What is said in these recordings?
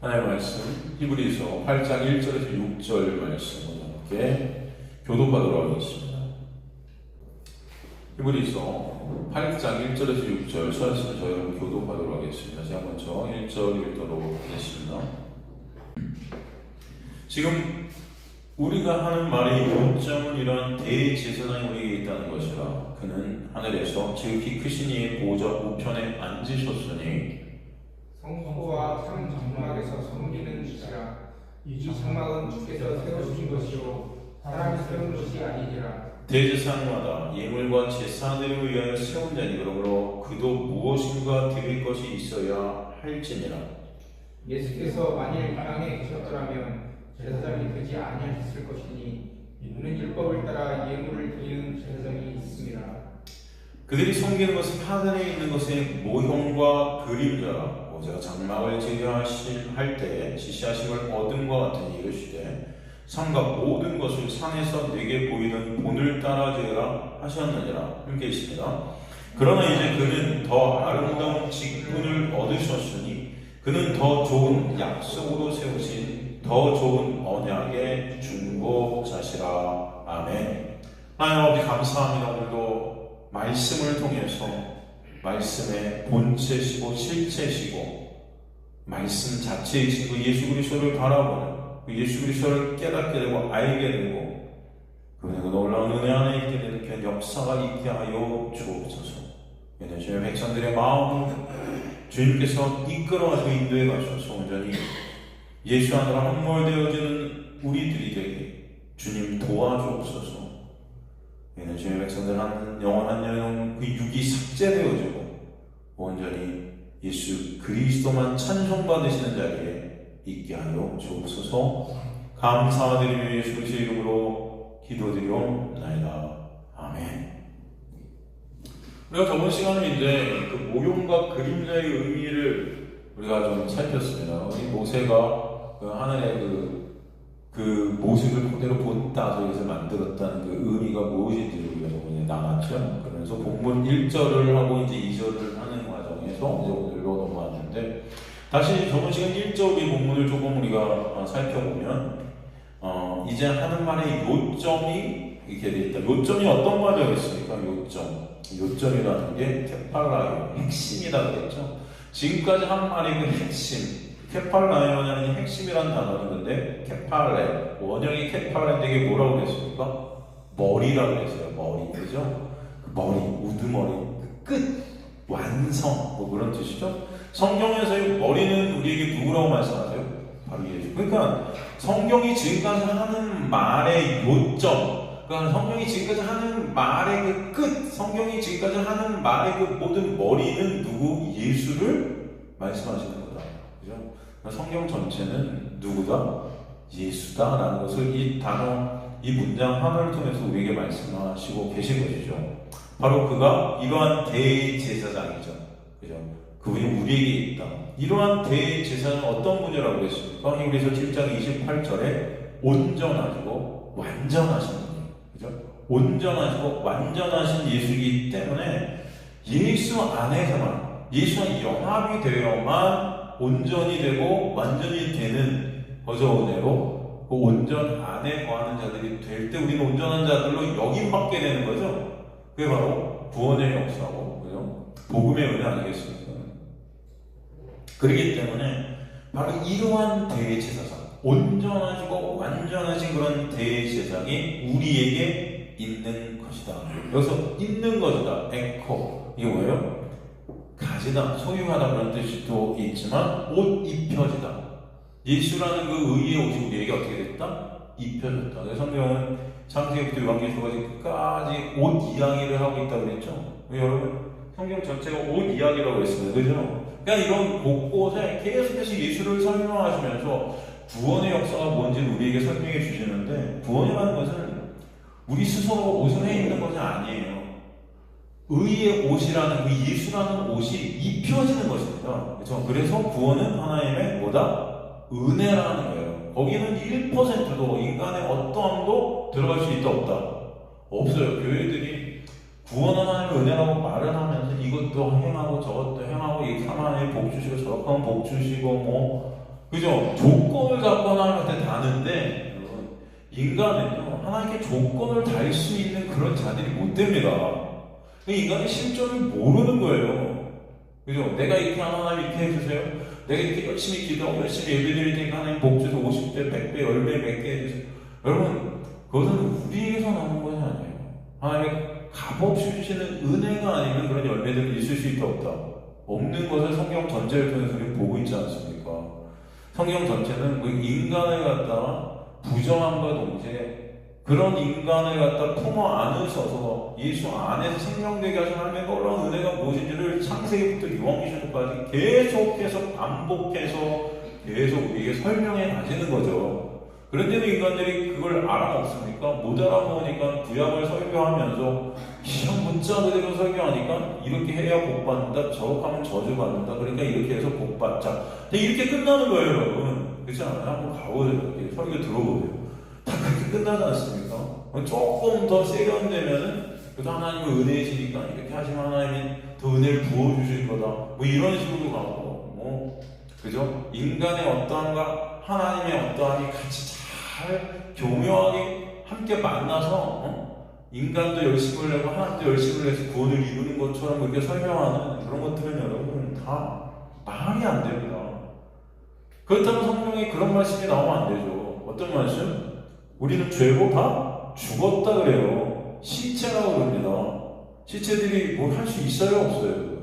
하나님의 말씀 히브리서 8장 1절에서 6절 말씀을 함께 교독하도록 하겠습니다. 히브리서 8장 1절에서 6절 말씀 저희는 교독하도록 하겠습니다. 제가 먼저 1절 읽도록 하겠습니다. 지금 우리가 하는 말의 요점은 이런 대제사장이 우리에게 있다는 것이라. 그는 하늘에서 지극히 크신 이의 보좌 우편에 앉으셨으니 성소와 상 장막에서 섬기는 이시라. 이 장막은 주께서 세우신 것이요 사람이 세운 것이 아니니라. 대제사장마다 예물과 제사들을 위하여 세운 자니 그러므로 그도 무엇인가 드릴 것이 있어야 할지니라. 예수께서 만일 땅에 계셨더라면 제사장이 되지 아니하셨을 것이니 이는 율법을 따라 예물을 드리는 제사장이 있습니다. 그들이 섬기는 것은 하늘에 있는 것의 모형과 그림자라. 모세가 장막을 제거할 때 지시하심을 얻음과 같으니 이르시되 산과 모든 것을 산에서 내게 보이는 본을 따라 지으라 하셨느니라. 함께 있습니다. 그러나 이제 그는 더 아름다운 직분을 얻으셨으니 그는 더 좋은 약속으로 세우신 더 좋은 언약의 중보자시라. 아멘. 하나님 아버지 감사합니다. 오늘도 말씀을 통해서 말씀의 본체시고 실체시고 말씀 자체이신 그 예수 그리스도를 바라보는 그 예수 그리스도를 깨닫게 되고 알게 되고 그분의 그 놀라운 은혜 안에 있게 되는 그런 역사가 있게 하여 주옵소서. 이는 주의 백성들의 마음을 주님께서 이끌어가시고 인도해 가셔서 온전히 예수 안으로 함몰되어지는 우리들이 되게 주님 도와주옵소서. 이는 주의 백성들 한 영원한 영혼 그 육이 삭제되어지고 온전히 예수 그리스도만 찬송받으시는 자리에 있게 하여 주옵소서. 감사드리며 예수 그리스도의 이름으로 기도드리옵나이다. 아멘. 우리가 저번 시간에 이제 그 모형과 그림자의 의미를 우리가 좀 살폈습니다. 이 모세가 그 하늘의 그 모습을 그대로 본따 저기서 만들었다는 그 의미가 무엇인지를 우리가 저번에 나눴죠. 그러면서 본문 1절을 하고 이제 2절을 하는 과정에서 이제 오늘로 넘어왔는데 다시 저번 시간 1절의 본문을 조금 우리가 살펴보면 이제 하는 말의 요점이 이렇게 되어 있다. 요점이 어떤 말이었습니까? 요점이라는 게 케팔라요, 핵심이다 그랬죠. 지금까지 한 말의 그 핵심, 케팔라요라는 핵심이라는 단어는 근데 케팔레, 원형이 케팔레인데 이게 뭐라고 그랬습니까? 머리라고 그랬어요. 머리, 그죠? 머리, 우두머리, 끝, 완성, 뭐 그런 뜻이죠. 성경에서의 머리는 우리에게 누구라고 말씀하세요? 바로 예수. 그러니까 성경이 지금까지 하는 말의 요점, 그러니까 성경이 지금까지 하는 말의 그 끝, 성경이 지금까지 하는 말의 그 모든 머리는 누구? 예수를 말씀하시는 거다. 그죠? 그러니까 성경 전체는 누구다? 예수다라는 것을 이 단어, 이 문장 하나를 통해서 우리에게 말씀하시고 계신 것이죠. 바로 그가 이러한 대제사장이죠. 그죠? 그분이 우리에게 있다. 이러한 대제사장은 어떤 분이라고 했습니까? 히브리서 7장 28절에 온전하시고 완전하신 분이에요. 그죠? 온전하시고 완전하신 예수이기 때문에 예수 안에서만, 예수와 영합이 되어야만 온전히 되고 완전히 되는 거저 은혜로 그 온전 안에 거하는 자들이 될 때 우리는 온전한 자들로 여김받게 되는 거죠. 그게 바로 구원의 역사고, 그죠? 복음의 은혜 아니겠습니까? 그렇기 때문에 바로 이러한 대제사장, 온전하시고 완전하신 그런 대제사장이 우리에게 있는 것이다. 여기서 있는 것이다. 에코. 이게 뭐예요? 가지다, 소유하다 그런 뜻도 있지만 옷 입혀지다. 예수라는 그 의의 옷이 우리에게 어떻게 됐다? 입혀졌다. 그래서 성경은 창세기부터 요한계시록까지 끝까지 옷 이야기를 하고 있다고 그랬죠. 여러분 성경 전체가 옷 이야기라고 했습니다. 그죠? 그러니까 이런 곳곳에 계속해서 예수를 설명하시면서 구원의 역사가 뭔지는 우리에게 설명해 주시는데 구원이라는 것은 우리 스스로 옷을 해 입는 것은 아니에요. 의의 옷이라는 그 예수라는 옷이 입혀지는 것입니다. 그렇죠? 그래서 구원은 하나님의 뭐다? 은혜라는 거예요. 거기는 1%도 인간의 어떠함도 들어갈 수 있다 없다? 없어요. 교회들이 구원은 하나님의 은혜라고 말을 하면서 이것도 행하고 저것도 행하고 이 하나님 복 주시고 저렇게 하면 복 주시고 뭐 그죠? 조건을 갖고 하나님한테 다는데 여러분, 인간은요 하나님께 조건을 달 수 있는 그런 자들이 못 됩니다. 인간의 실존을 모르는 거예요. 그죠? 내가 이렇게 하나님 이렇게 해주세요. 내가 이렇게 열심히 기도하고 열심히 예배드릴 테니까 하나님 복 주세요. 50배, 100배, 10배, 100개 해주세요. 여러분, 그것은 우리에게서 나오는 것이 아니에요. 하나님의 값없이 주시는 은혜가 아니면 그런 열매들이 있을 수 있다 없다. 없는 것을 성경 전체를 통해서 우리는 보고 있지 않습니까? 성경 전체는 그 인간을 갖다가 부정함과 동시에 그런 인간을 갖다 품어 안으셔서 예수 안에서 생명되게 하신 하나님의 놀라운 은혜가 무엇인지를 창세기부터 요한계시록까지 계속해서 반복해서 계속 우리에게 설명해 가시는 거죠. 그런데도 인간들이 그걸 알아먹습니까? 못 알아먹으니까 구약을 설교하면서 그냥 문자 그대로 설교하니까 이렇게 해야 복 받는다, 저렇게 하면 저주 받는다, 그러니까 이렇게 해서 복 받자. 근데 이렇게 끝나는 거예요, 여러분. 그렇지 않아요? 한번 가보세요. 설교 들어보세요. 다 그렇게 끝나지 않습니까? 조금 더 세련되면은 그래도 하나님의 은혜이시니까 이렇게 하시면 하나님이 더 은혜를 부어주실 거다. 뭐 이런 식으로 가고, 그죠? 인간의 어떠함과 하나님의 어떠함이 같이 잘 교묘하게 함께 만나서 인간도 열심을 내고 하나님도 열심을 내서 구원을 이루는 것처럼 그렇게 설명하는 그런 것들은 여러분 다 말이 안 됩니다. 그렇다면 성경에 그런 말씀이 나오면 안 되죠. 어떤 말씀? 우리는 죄로 다 죽었다 그래요. 시체라고 그럽니다. 시체들이 뭘 할 수 있어요? 없어요?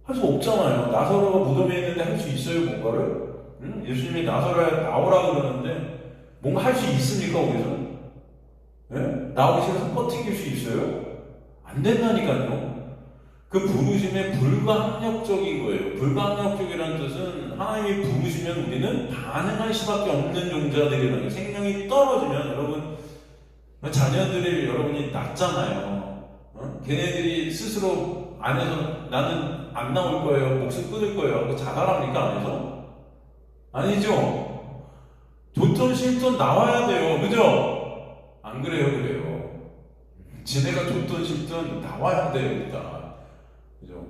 할 수 없잖아요. 나사로가 무덤에 있는데 할 수 있어요? 뭔가를? 예수님이 나사로야 나오라 그러는데 뭔가 할 수 있습니까? 거기서? 네? 나오기 싫어서 버티길 수 있어요? 안 된다니까요. 그 부르심에 불가항력적인 거예요. 불가항력적이라는 뜻은 하나님이 부르시면 우리는 반응할 수밖에 없는 존재들이라는 거예요. 생명이 떨어지면 여러분 자녀들이 여러분이 낳잖아요. 걔네들이 스스로 안에서 나는 안 나올 거예요. 목숨 끊을 거예요. 하고 자살합니까? 안에서? 아니죠. 좋든 싫든 나와야 돼요. 그죠? 안 그래요? 그래요. 지네가 좋든 싫든 나와야 돼요. 일단. 그죠?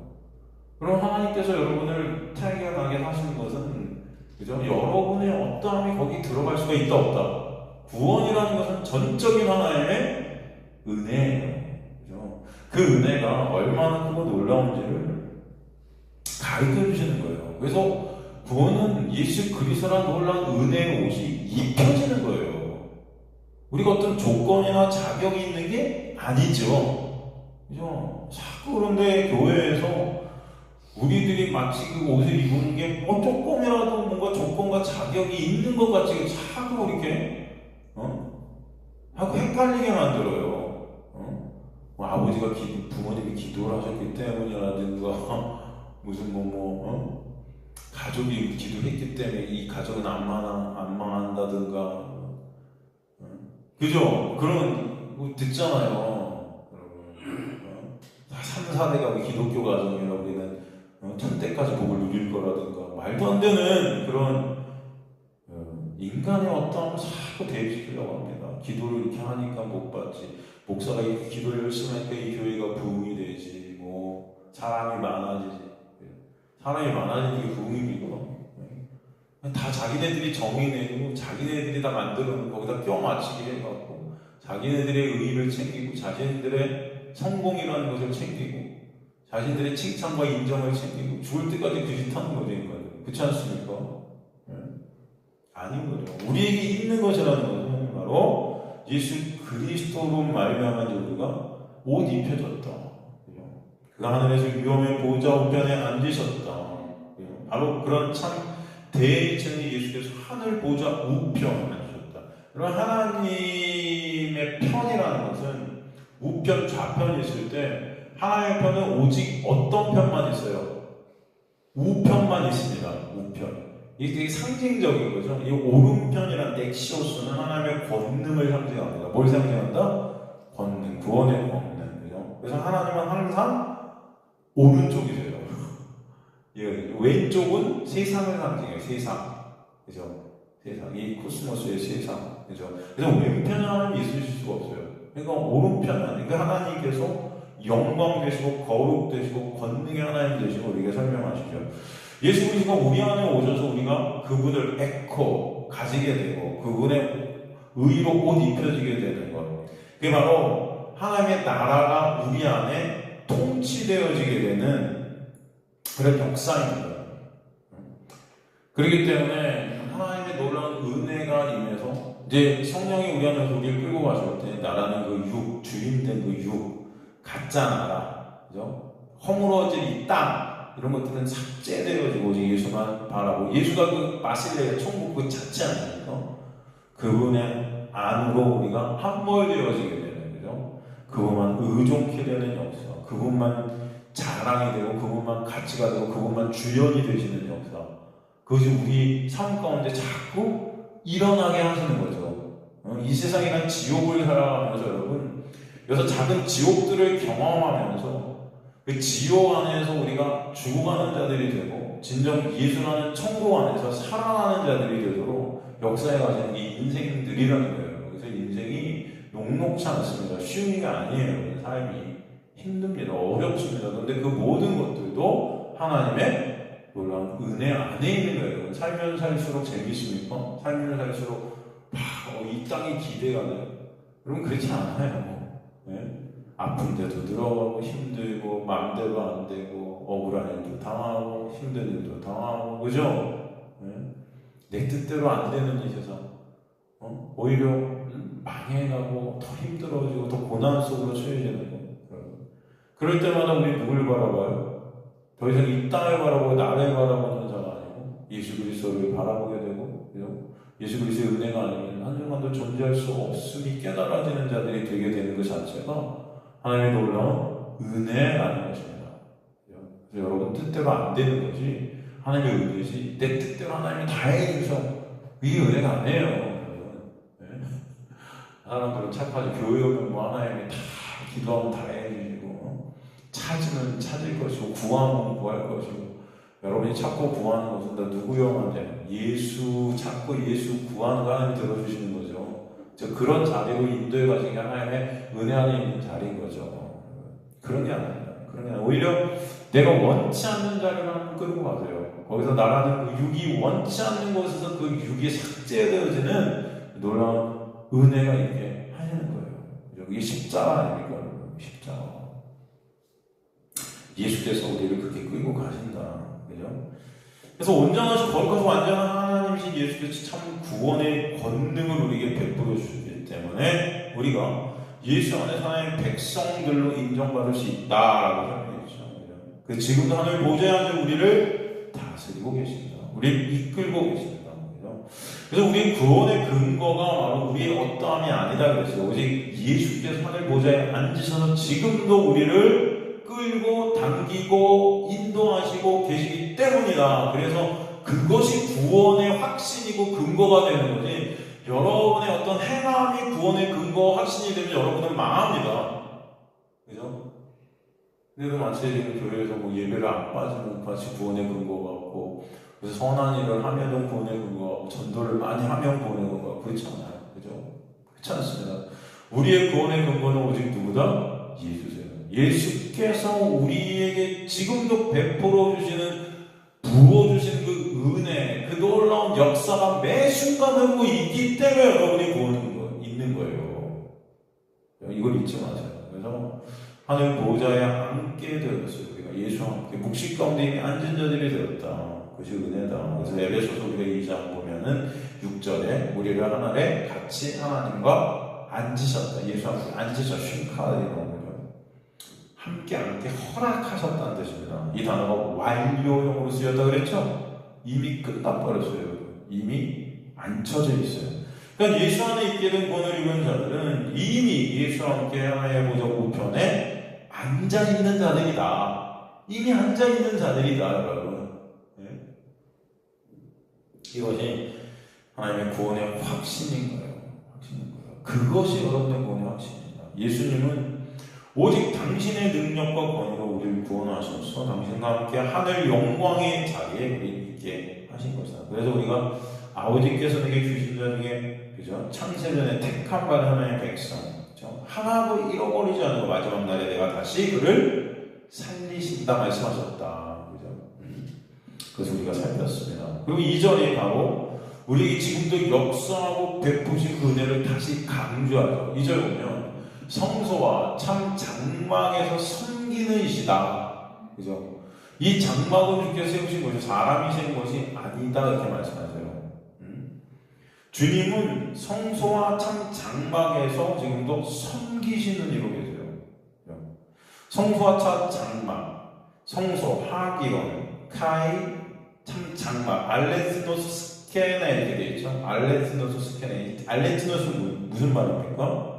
그럼 하나님께서 여러분을 태어나게 하시는 것은 그죠? 여러분의 어떠함이 거기 들어갈 수가 있다 없다. 구원이라는 것은 전적인 하나님의 은혜예요. 그죠? 그 은혜가 얼마나 크고 놀라운지를 가르쳐 주시는 거예요. 그래서 구원은 예수 그리스도란 놀라운 은혜의 옷이 입혀지는 거예요. 우리가 어떤 조건이나 자격이 있는 게 아니죠. 그죠? 자꾸 그런데 교회에서 우리들이 마치 그 옷을 입은 게 조금이라도 뭔가 조건과 자격이 있는 것 같이 자꾸 이렇게 자꾸 헷갈리게 만들어요. 뭐 아버지가 부모님이 기도를 하셨기 때문이라든가 무슨 가족이 기도했기 때문에 이 가족은 안 망한다든가 그죠? 그런 거 듣잖아요. 여러분 3, 4대가 기독교 가정이라 우리는 1000대까지 복을 누릴 거라든가 말도 안 되는 그런 인간의 어떤 자꾸 대입시키려고 합니다. 기도를 이렇게 하니까 못 받지. 목사가 이 기도를 열심히 하니까 이 교회가 부흥이 되지. 뭐 사람이 많아지지. 사람이 많아지는 게 부흥입니까? 다 자기네들이 정의내고 자기네들이 다 만들어놓은 거기다 껴 맞추게 해갖고 자기네들의 의의를 챙기고 자신들의 성공이라는 것을 챙기고 자신들의 칭찬과 인정을 챙기고 죽을 때까지 그 짓 하는 거죠. 그렇지 않습니까? 아닌 거죠. 우리에게 있는 것이라는 것은 바로 예수 그리스도로 말미암아 우리가 옷 입혀졌다. 그 하늘에서 위엄의 보좌 우편에 앉으셨다. 바로 그런 참 대천이 예수께서 하늘 보좌 우편에 앉으셨다. 그럼 하나님의 편이라는 것은 우편 좌편이 있을 때 하나님의 편은 오직 어떤 편만 있어요? 우편만 있습니다. 우편. 이게 되게 상징적인 거죠. 이 오른편이란 넥시오스는 하나님의 권능을 상징합니다. 뭘 상징한다? 권능, 구원의 권능. 그죠? 그래서 하나님은 항상 오른쪽이세요. 왼쪽은 세상을 상징해요. 세상. 그죠? 세상. 이 코스모스의 세상. 그죠? 그래서 왼편은 하나님 있으실 수가 없어요. 그러니까 오른편은, 그러니까 하나님께서 영광 되시고, 거룩 되시고, 권능의 하나님 되시고, 우리에게 설명하시죠. 예수 그리스도가 우리 안에 오셔서 우리가 그분을 에코 가지게 되고 그분의 의로 옷 입혀지게 되는 것. 그게 바로 하나님의 나라가 우리 안에 통치되어지게 되는 그런 역사입니다. 그렇기 때문에 하나님의 놀라운 은혜가 임해서 이제 성령이 우리 안에서 우리를 끌고 가실 때 나라는 그 육, 주인된 그 육, 가짜 나라, 그죠? 허물어질 이 땅 이런 것들은 삭제되어지고 오직 예수만 바라고 예수가 그 마실레의 천국 그 자체 아니에요. 그분의 안으로 우리가 함몰되어지게 되는 거죠. 그분만 의존케 되는 역사, 그분만 자랑이 되고 그분만 가치가 되고 그분만 주연이 되시는 역사. 그것이 우리 삶 가운데 자꾸 일어나게 하시는 거죠. 이 세상이란 지옥을 살아가면서 여러분, 여기서 작은 지옥들을 경험하면서 그 지옥 안에서 우리가 죽어가는 자들이 되고 진정 예수라는 천국 안에서 살아나는 자들이 되도록 역사에 가시는 이 인생들이라는 거예요. 그래서 인생이 녹록지 않습니다. 쉬운 게 아니에요. 삶이 힘듭니다. 어렵습니다. 그런데 그 모든 것들도 하나님의 놀라운 은혜 안에 있는 거예요. 살면 살수록 재밌습니까? 살면 살수록 이 땅이 기대가 돼요. 여러분 그렇지 않아요. 네? 아픈데도 들어가고 힘들고 마음대로 안 되고 억울한 일도 당하고 힘든 일도 당하고 그죠? 네? 내 뜻대로 안 되는 이 세상 오히려 망해가고 더 힘들어지고 더 고난 속으로 처해지는 거예요. 그럴 때마다 우리 누굴 바라봐요? 더 이상 이 땅을 바라보고 나를 바라보는 자가 아니고 예수 그리스도를 바라보게 되고 그죠? 예수 그리스도의 은혜가 아니면 한순간도 존재할 수 없음이 깨달아지는 자들이 되게 되는 것 자체가 하나님의 놀라운 은혜 아닌 것입니다. 그래서 여러분 뜻대로 안 되는 것이 하나님의 은혜지 내 뜻대로 하나님이 다 해주셔 이게 은혜가 아니에요. 네? 사람들은 착하지 교회 오면 뭐 하나님이 다 기도하면 다 해주시고 찾으면 찾을 것이고 구하면 구할 것이고 여러분이 찾고 구하는 것은 다 누구 영한데 예수 찾고 예수 구하는 거 하나님이 들어주시는 거죠. 그런 자리로 인도해 가지고 하나님의 은혜 안에 있는 자리인 거죠. 그런 게 아닙니다. 그런 게 아니라 오히려 내가 원치 않는 자리를 하나님 끌고 가세요. 거기서 나라는 그 육이 원치 않는 곳에서 그 육이 삭제되어지는 놀라운 은혜가 있게 하시는 거예요. 이게 십자가 아닙니까? 십자가. 예수께서 우리를 그렇게 끌고 가신다. 그죠? 그래서 온전하시고 거룩하고 완전한 하나님이신 예수께서 참 구원의 권능을 우리에게 베풀어 주시기 때문에 우리가 예수 안에 하나님의 백성들로 인정받을 수 있다라고 설명해 주죠. 지금도 하늘 보좌에 앉아 우리를 다스리고 계십니다. 우리를 이끌고 계십니다. 그래서 우리 구원의 근거가 바로 우리의 어떠함이 아니다 그랬어요. 오직 예수께서 하늘 보좌에 앉으셔서 지금도 우리를 끌고 당기고 인도하시고 계시기 때문이다. 그래서 그것이 구원의 확신이고 근거가 되는 거지 여러분의 어떤 행함이 구원의 근거 확신이 되면 여러분은 망합니다. 그죠? 근데도 마치 교회에서 뭐 예배를 안 빠지면 마치 구원의 근거가 없고 그래서 선한 일을 하면 구원의 근거가 없고 전도를 많이 하면 구원의 근거가 없고 그렇지 않아요. 그죠? 그렇지 않습니다. 우리의 구원의 근거는 오직 누구다? 예수세요. 예수께서 우리에게 지금도 베풀어 주시는 부어주시는 그 은혜, 그 놀라운 역사가 매 순간 흐르고 있기 때문에 여러분이 구원이 있는 거예요. 이걸 잊지 마세요. 그래서 하늘 보좌에 앉게 되었어요. 우리가 예수와 함께 묵식 가운데 이미 앉은 자들이 되었다. 그것이 은혜다. 그래서 에베소서 우리가 2장 보면은 6절에 우리를 하늘에 같이 하나님과 앉으셨다. 예수와 함께 앉으셨다. 함께 허락하셨다는 뜻입니다. 이 단어가 완료형으로 쓰였다 그랬죠? 이미 끝나버렸어요. 이미 앉혀져 있어요. 그러니까 예수 안에 있게 된 구원을 입은 자들은 이미 예수와 함께 하나님의 보좌 우편에 앉아있는 자들이다. 이미 앉아있는 자들이다, 여러분. 네? 이것이 하나님의 구원의 확신인 거예요. 그것이 여러분의 구원의 확신입니다. 예수님은 오직 당신의 능력과 권위로 우리를 구원하셔서 당신과 함께 하늘 영광의 자리에 우리 있게 하신 것이다. 그래서 우리가 아버지께서 내게 주신 자 중에 그죠? 창세전에 택한 바 하나님의 백성 그죠? 하나도 잃어버리지 않고 마지막 날에 내가 다시 그를 살리신다 말씀하셨다. 그죠? 그것을 우리가 살폈습니다. 그리고 이전에 바로 우리에게 지금도 역사하고 베푸신 그 은혜를 다시 강조하죠. 2절 보면 성소와 참 장막에서 섬기는 이시다. 그죠? 이 장막은 주께서 세우신 것이 사람이 세운 것이 아니다. 이렇게 말씀하세요. 주님은 성소와 참 장막에서 지금도 섬기시는 이로 계세요. 성소와 참 장막, 성소, 하기론, 카이, 참 장막, 알레스노스 스케네 이렇게 되어 있죠. 알레스노스 스케네. 알레스노스는 무슨 말입니까?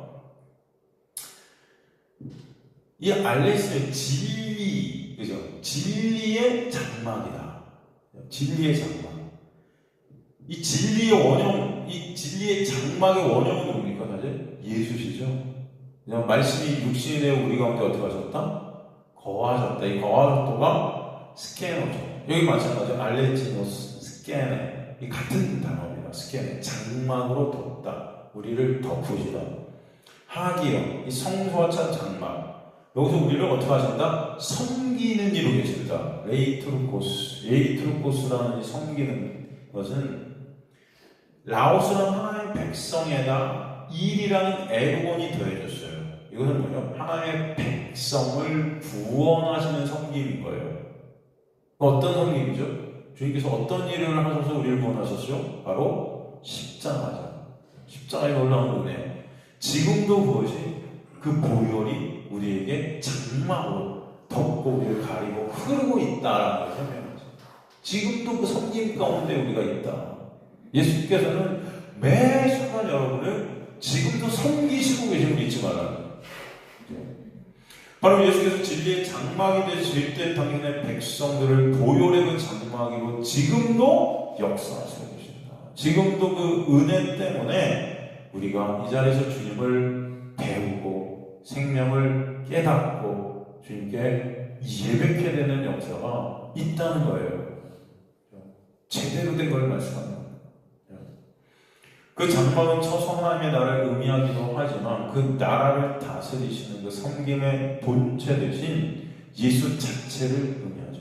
이 알레스는 진리, 그죠? 진리의 장막이다. 진리의 장막. 이 진리의 원형, 이 진리의 장막의 원형은 뭡니까, 사실? 예수시죠? 그냥 말씀이 육신이 되어 우리 가운데 어떻게 하셨다? 거하셨다. 이 거하셨도가 스케노죠. 여기 마찬가지로 알레티노스, 스케네. 이 같은 단어입니다. 스케네. 장막으로 덮다. 우리를 덮으시다. 하기요. 이 성소와 참 장막. 여기서 우리를 어떻게 하신다? 섬기는 이로 계십니다. 레이트루코스. 레이트루코스라는 이 섬기는 것은 라오스는 하나님의 백성에다 일이라는 에르곤이 더해졌어요. 이것은 뭐냐? 하나님의 백성을 구원하시는 섬김인 거예요. 어떤 섬김이죠? 주님께서 어떤 일을 하셔서 우리를 구원하셨죠? 바로 십자가죠. 십자가에 올라온 은혜. 지금도 그것이 그 보혈이 우리에게 장막으로 덮고 우리를 가리고 흐르고 있다라는 걸 설명하죠. 지금도 그 섬김 가운데 우리가 있다. 예수께서는 매 순간 여러분을 지금도 섬기시고 계신 분 잊지 말라는 거예요. 바로 예수께서 진리의 장막이 되실 때 당신의 백성들을 보혈의 그 장막으로 지금도 역사하시고 계십니다. 지금도 그 은혜 때문에 우리가 이 자리에서 주님을 배우고 생명을 깨닫고 주님께 예배케 되는 역사가 있다는 거예요. 제대로 된 걸 말씀합니다. 그 장막은 처소 하나님의 나라를 의미하기도 하지만 그 나라를 다스리시는 그 섬김의 본체 대신 예수 자체를 의미하죠.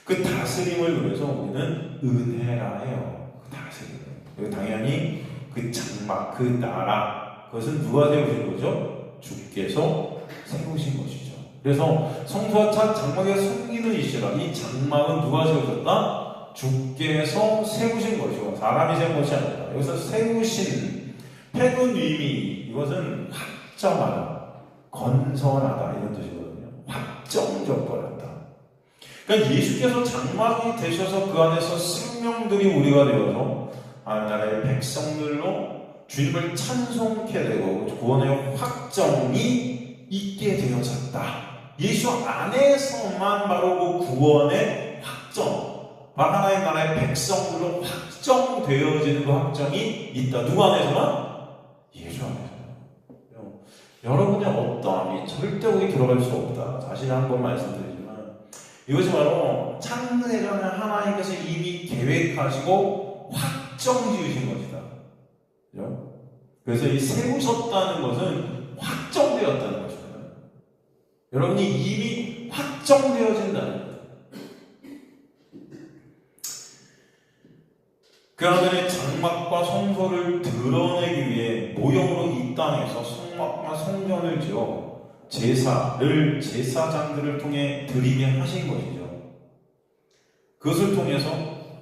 그 다스림을 위해서 우리는 은혜라 해요. 그 다스림을. 당연히 그 장막, 그 나라, 그것은 누가 세우신 거죠? 주께서 세우신 것이죠. 그래서 성소와 참 장막에 섬기는 이시라. 이 장막은 누가 세우셨다? 주께서 세우신 것이고 사람이 세운 것이 아니라 여기서 세우신 패는 의미 이것은 확정하다, 건설하다 이런 뜻이거든요. 확정적거렸다. 그러니까 예수께서 장막이 되셔서 그 안에서 생명들이 우리가 되어서 하나님의 백성들로 주님을 찬송케 되고 구원의 확정이 있게 되어졌다. 예수 안에서만 바로 그 구원의 확정 하나님 나라의 백성들로 확정되어지는 그 확정이 있다. 누구 안에서만? 예수 안에서. 여러분의 어떠함이 절대 거기 들어갈 수 없다. 다시 한번 말씀드리지만 이것이 바로 창세전에 하나님께서 이미 계획하시고 확정 지으신 것이다. 그죠? 그래서 이 세우셨다는 것은 확정되었다는 것입니다. 여러분이 이미 확정되어진다는 거예요. 그 안에 장막과 성소를 드러내기 위해 모형으로 이 땅에서 성막과 성전을 지어 제사장들을 통해 드리게 하신 것이죠. 그것을 통해서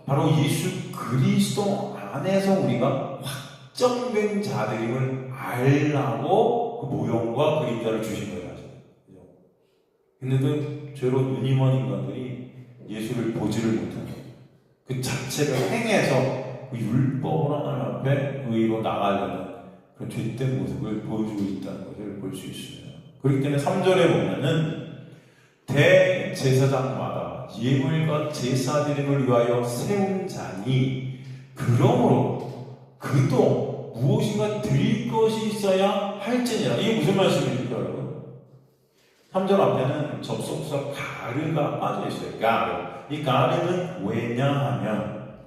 바로 예수 그리스도 안에서 우리가 확정된 자들임을 알라고 그 모형과 그림자를 주신 거예요. 근데도 죄로 눈이 먼 인간들이 예수를 보지를 못하는 그 자체를 행해서 그 율법을 하나님 앞에 의로 나가려는 그런 죄된 모습을 보여주고 있다는 것을 볼 수 있습니다. 그렇기 때문에 3절에 보면은 대제사장마다 예물과 제사드림을 위하여 세운 자니 그러므로 그도 무엇인가 드릴 것이 있어야 할지니라. 이게 무슨 말씀입니까, 여러분? 3절 앞에는 접속사 가르가 빠져 있어요. 가르. 이 가르는 왜냐하면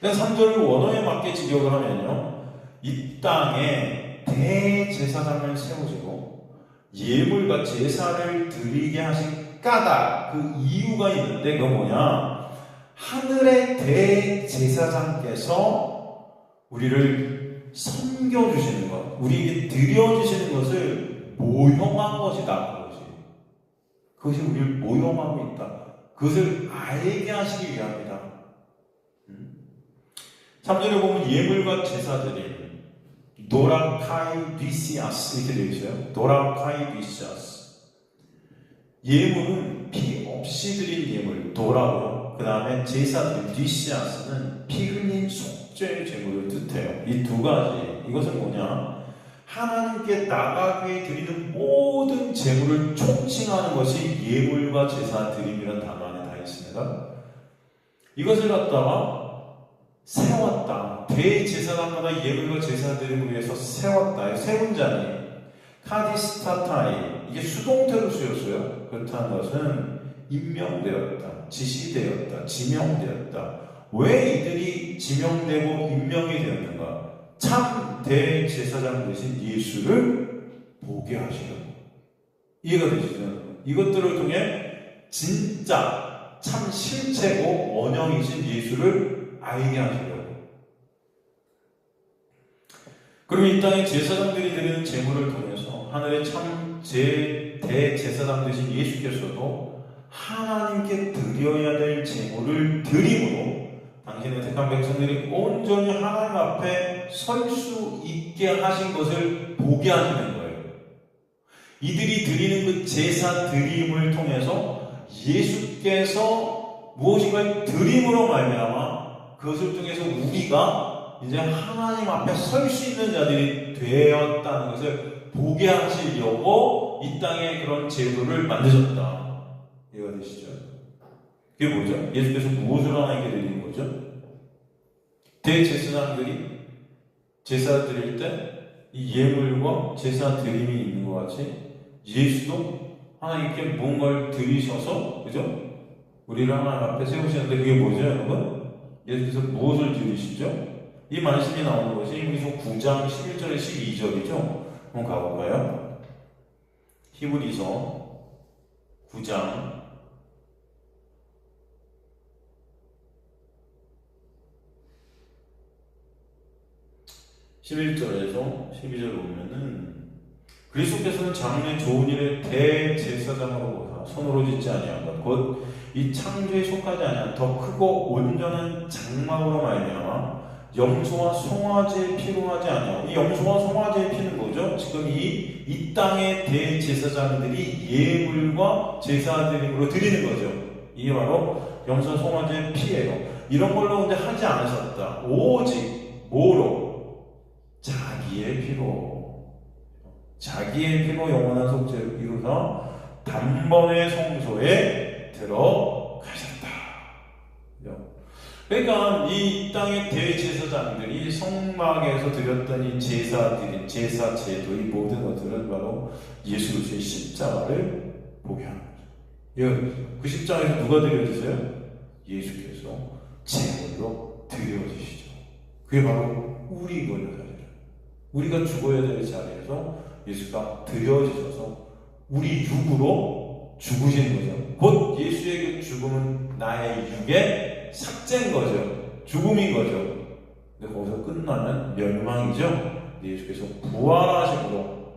3절을 원어에 맞게 직역을 하면요, 이 땅에 대제사장을 세우시고 예물과 제사를 드리게 하신 까닭, 그 이유가 있는데 그건 뭐냐? 하늘의 대제사장께서 우리를 섬겨주시는 것, 우리에게 드려주시는 것을 모형한 것이다. 그것이 우리를 모형하고 있다. 그것을 알게 하시기 위함이다. 3절에 보면 예물과 제사드림, 노라카이 디시아스 이렇게 되어 있어요. 노라카이 디시아스. 예물은 피 없이 드린 예물, 도라고요. 그 다음에 제사드림, 디시아스는 피 흘린 속죄의 제물을 뜻해요. 이 두 가지. 이것은 뭐냐? 하나님께 나가게 드리는 모든 제물을 총칭하는 것이 예물과 제사드림이라는 단어 안에 다 있습니다. 이것을 갖다가 세웠다. 대제사장마다 예물과 제사드림을 위해서 세웠다. 세 문장이 카디스타타이, 이게 수동태로 쓰였어요. 그렇다는 것은 임명되었다, 지시되었다, 지명되었다. 왜 이들이 지명되고 임명이 되었는가? 참 대제사장 되신 예수를 보게 하시려고. 이해가 되시죠? 이것들을 통해 진짜 참 실체고 원형이신 예수를 알게 하시려고. 그리고 이 땅에 제사장들이 드리는 제물을 통해서 하늘의 참 대제사장 되신 예수께서도 하나님께 드려야 될 제물을 드림으로 당신의 택한 백성들이 온전히 하나님 앞에 설 수 있게 하신 것을 보게 하시는 거예요. 이들이 드리는 그 제사 드림을 통해서 예수께서 무엇인가 드림으로 말미암아 그것을 통해서 우리가 이제 하나님 앞에 설 수 있는 자들이 되었다는 것을 보게 하시려고 이 땅에 그런 제도를 만드셨다. 이해가 되시죠? 그게 뭐죠? 예수께서 무엇을 하나님께 드리는 거죠? 대제사장들이 제사 드릴 때 이 예물과 제사 드림이 있는 것 같이 예수도 하나님께 뭔가를 드리셔서, 그죠? 우리를 하나님 앞에 세우시는데 그게 뭐죠, 여러분? 예수께서 무엇을 드리시죠? 이 말씀이 나오는 것이 히브리서 9장 11절에 12절이죠. 한번 가볼까요? 히브리서 9장 11절에서 12절 보면은 그리스도께서는 장래 좋은 일에 대제사장으로 보사 손으로 짓지 아니한 것 곧 이 창조에 속하지 아니한 더 크고 온전한 장막으로 말미암아 염소와 송아지의 피로 하지 아니하고, 이 염소와 송아지의 피는 뭐죠? 지금 이 땅의 대제사장들이 예물과 제사드림으로 드리는 거죠. 이게 바로 염소 송아지의 피예요. 이런 걸로 이제 하지 않으셨다. 오직 뭐로? 자기의 피로 영원한 속죄를 이루서 단번에 성소에 들어가셨다. 그러니까 이 땅의 대제사장들이 성막에서 드렸던 이 제사드린 제사 제도, 이 모든 것들은 바로 예수 그리스도의 십자가를 보게 하는 거죠. 그 십자가에서 누가 드려지세요? 예수께서 제물로 드려지시죠. 그게 바로 우리거든요. 우리가 죽어야 될 자리에서 예수가 드려지셔서 우리 육으로 죽으신 거죠. 곧 예수의 그 죽음은 나의 육의 삭제인 거죠. 죽음인 거죠. 근데 거기서 끝나면 멸망이죠. 예수께서 부활하심으로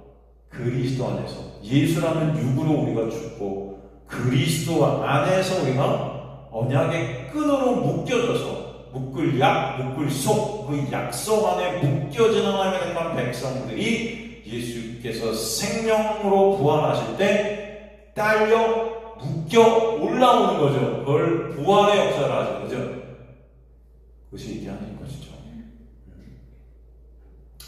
그리스도 안에서 예수라는 육으로 우리가 죽고 그리스도 안에서 우리가 언약의 끈으로 묶여져서 묶을 약, 묶을 속, 그 약속 안에 묶여진 하나님의 택한 백성들이 예수께서 생명으로 부활하실 때 딸려 묶여 올라오는 거죠. 그걸 부활의 역사를 하신 거죠. 그것이 얘기하는 것이죠.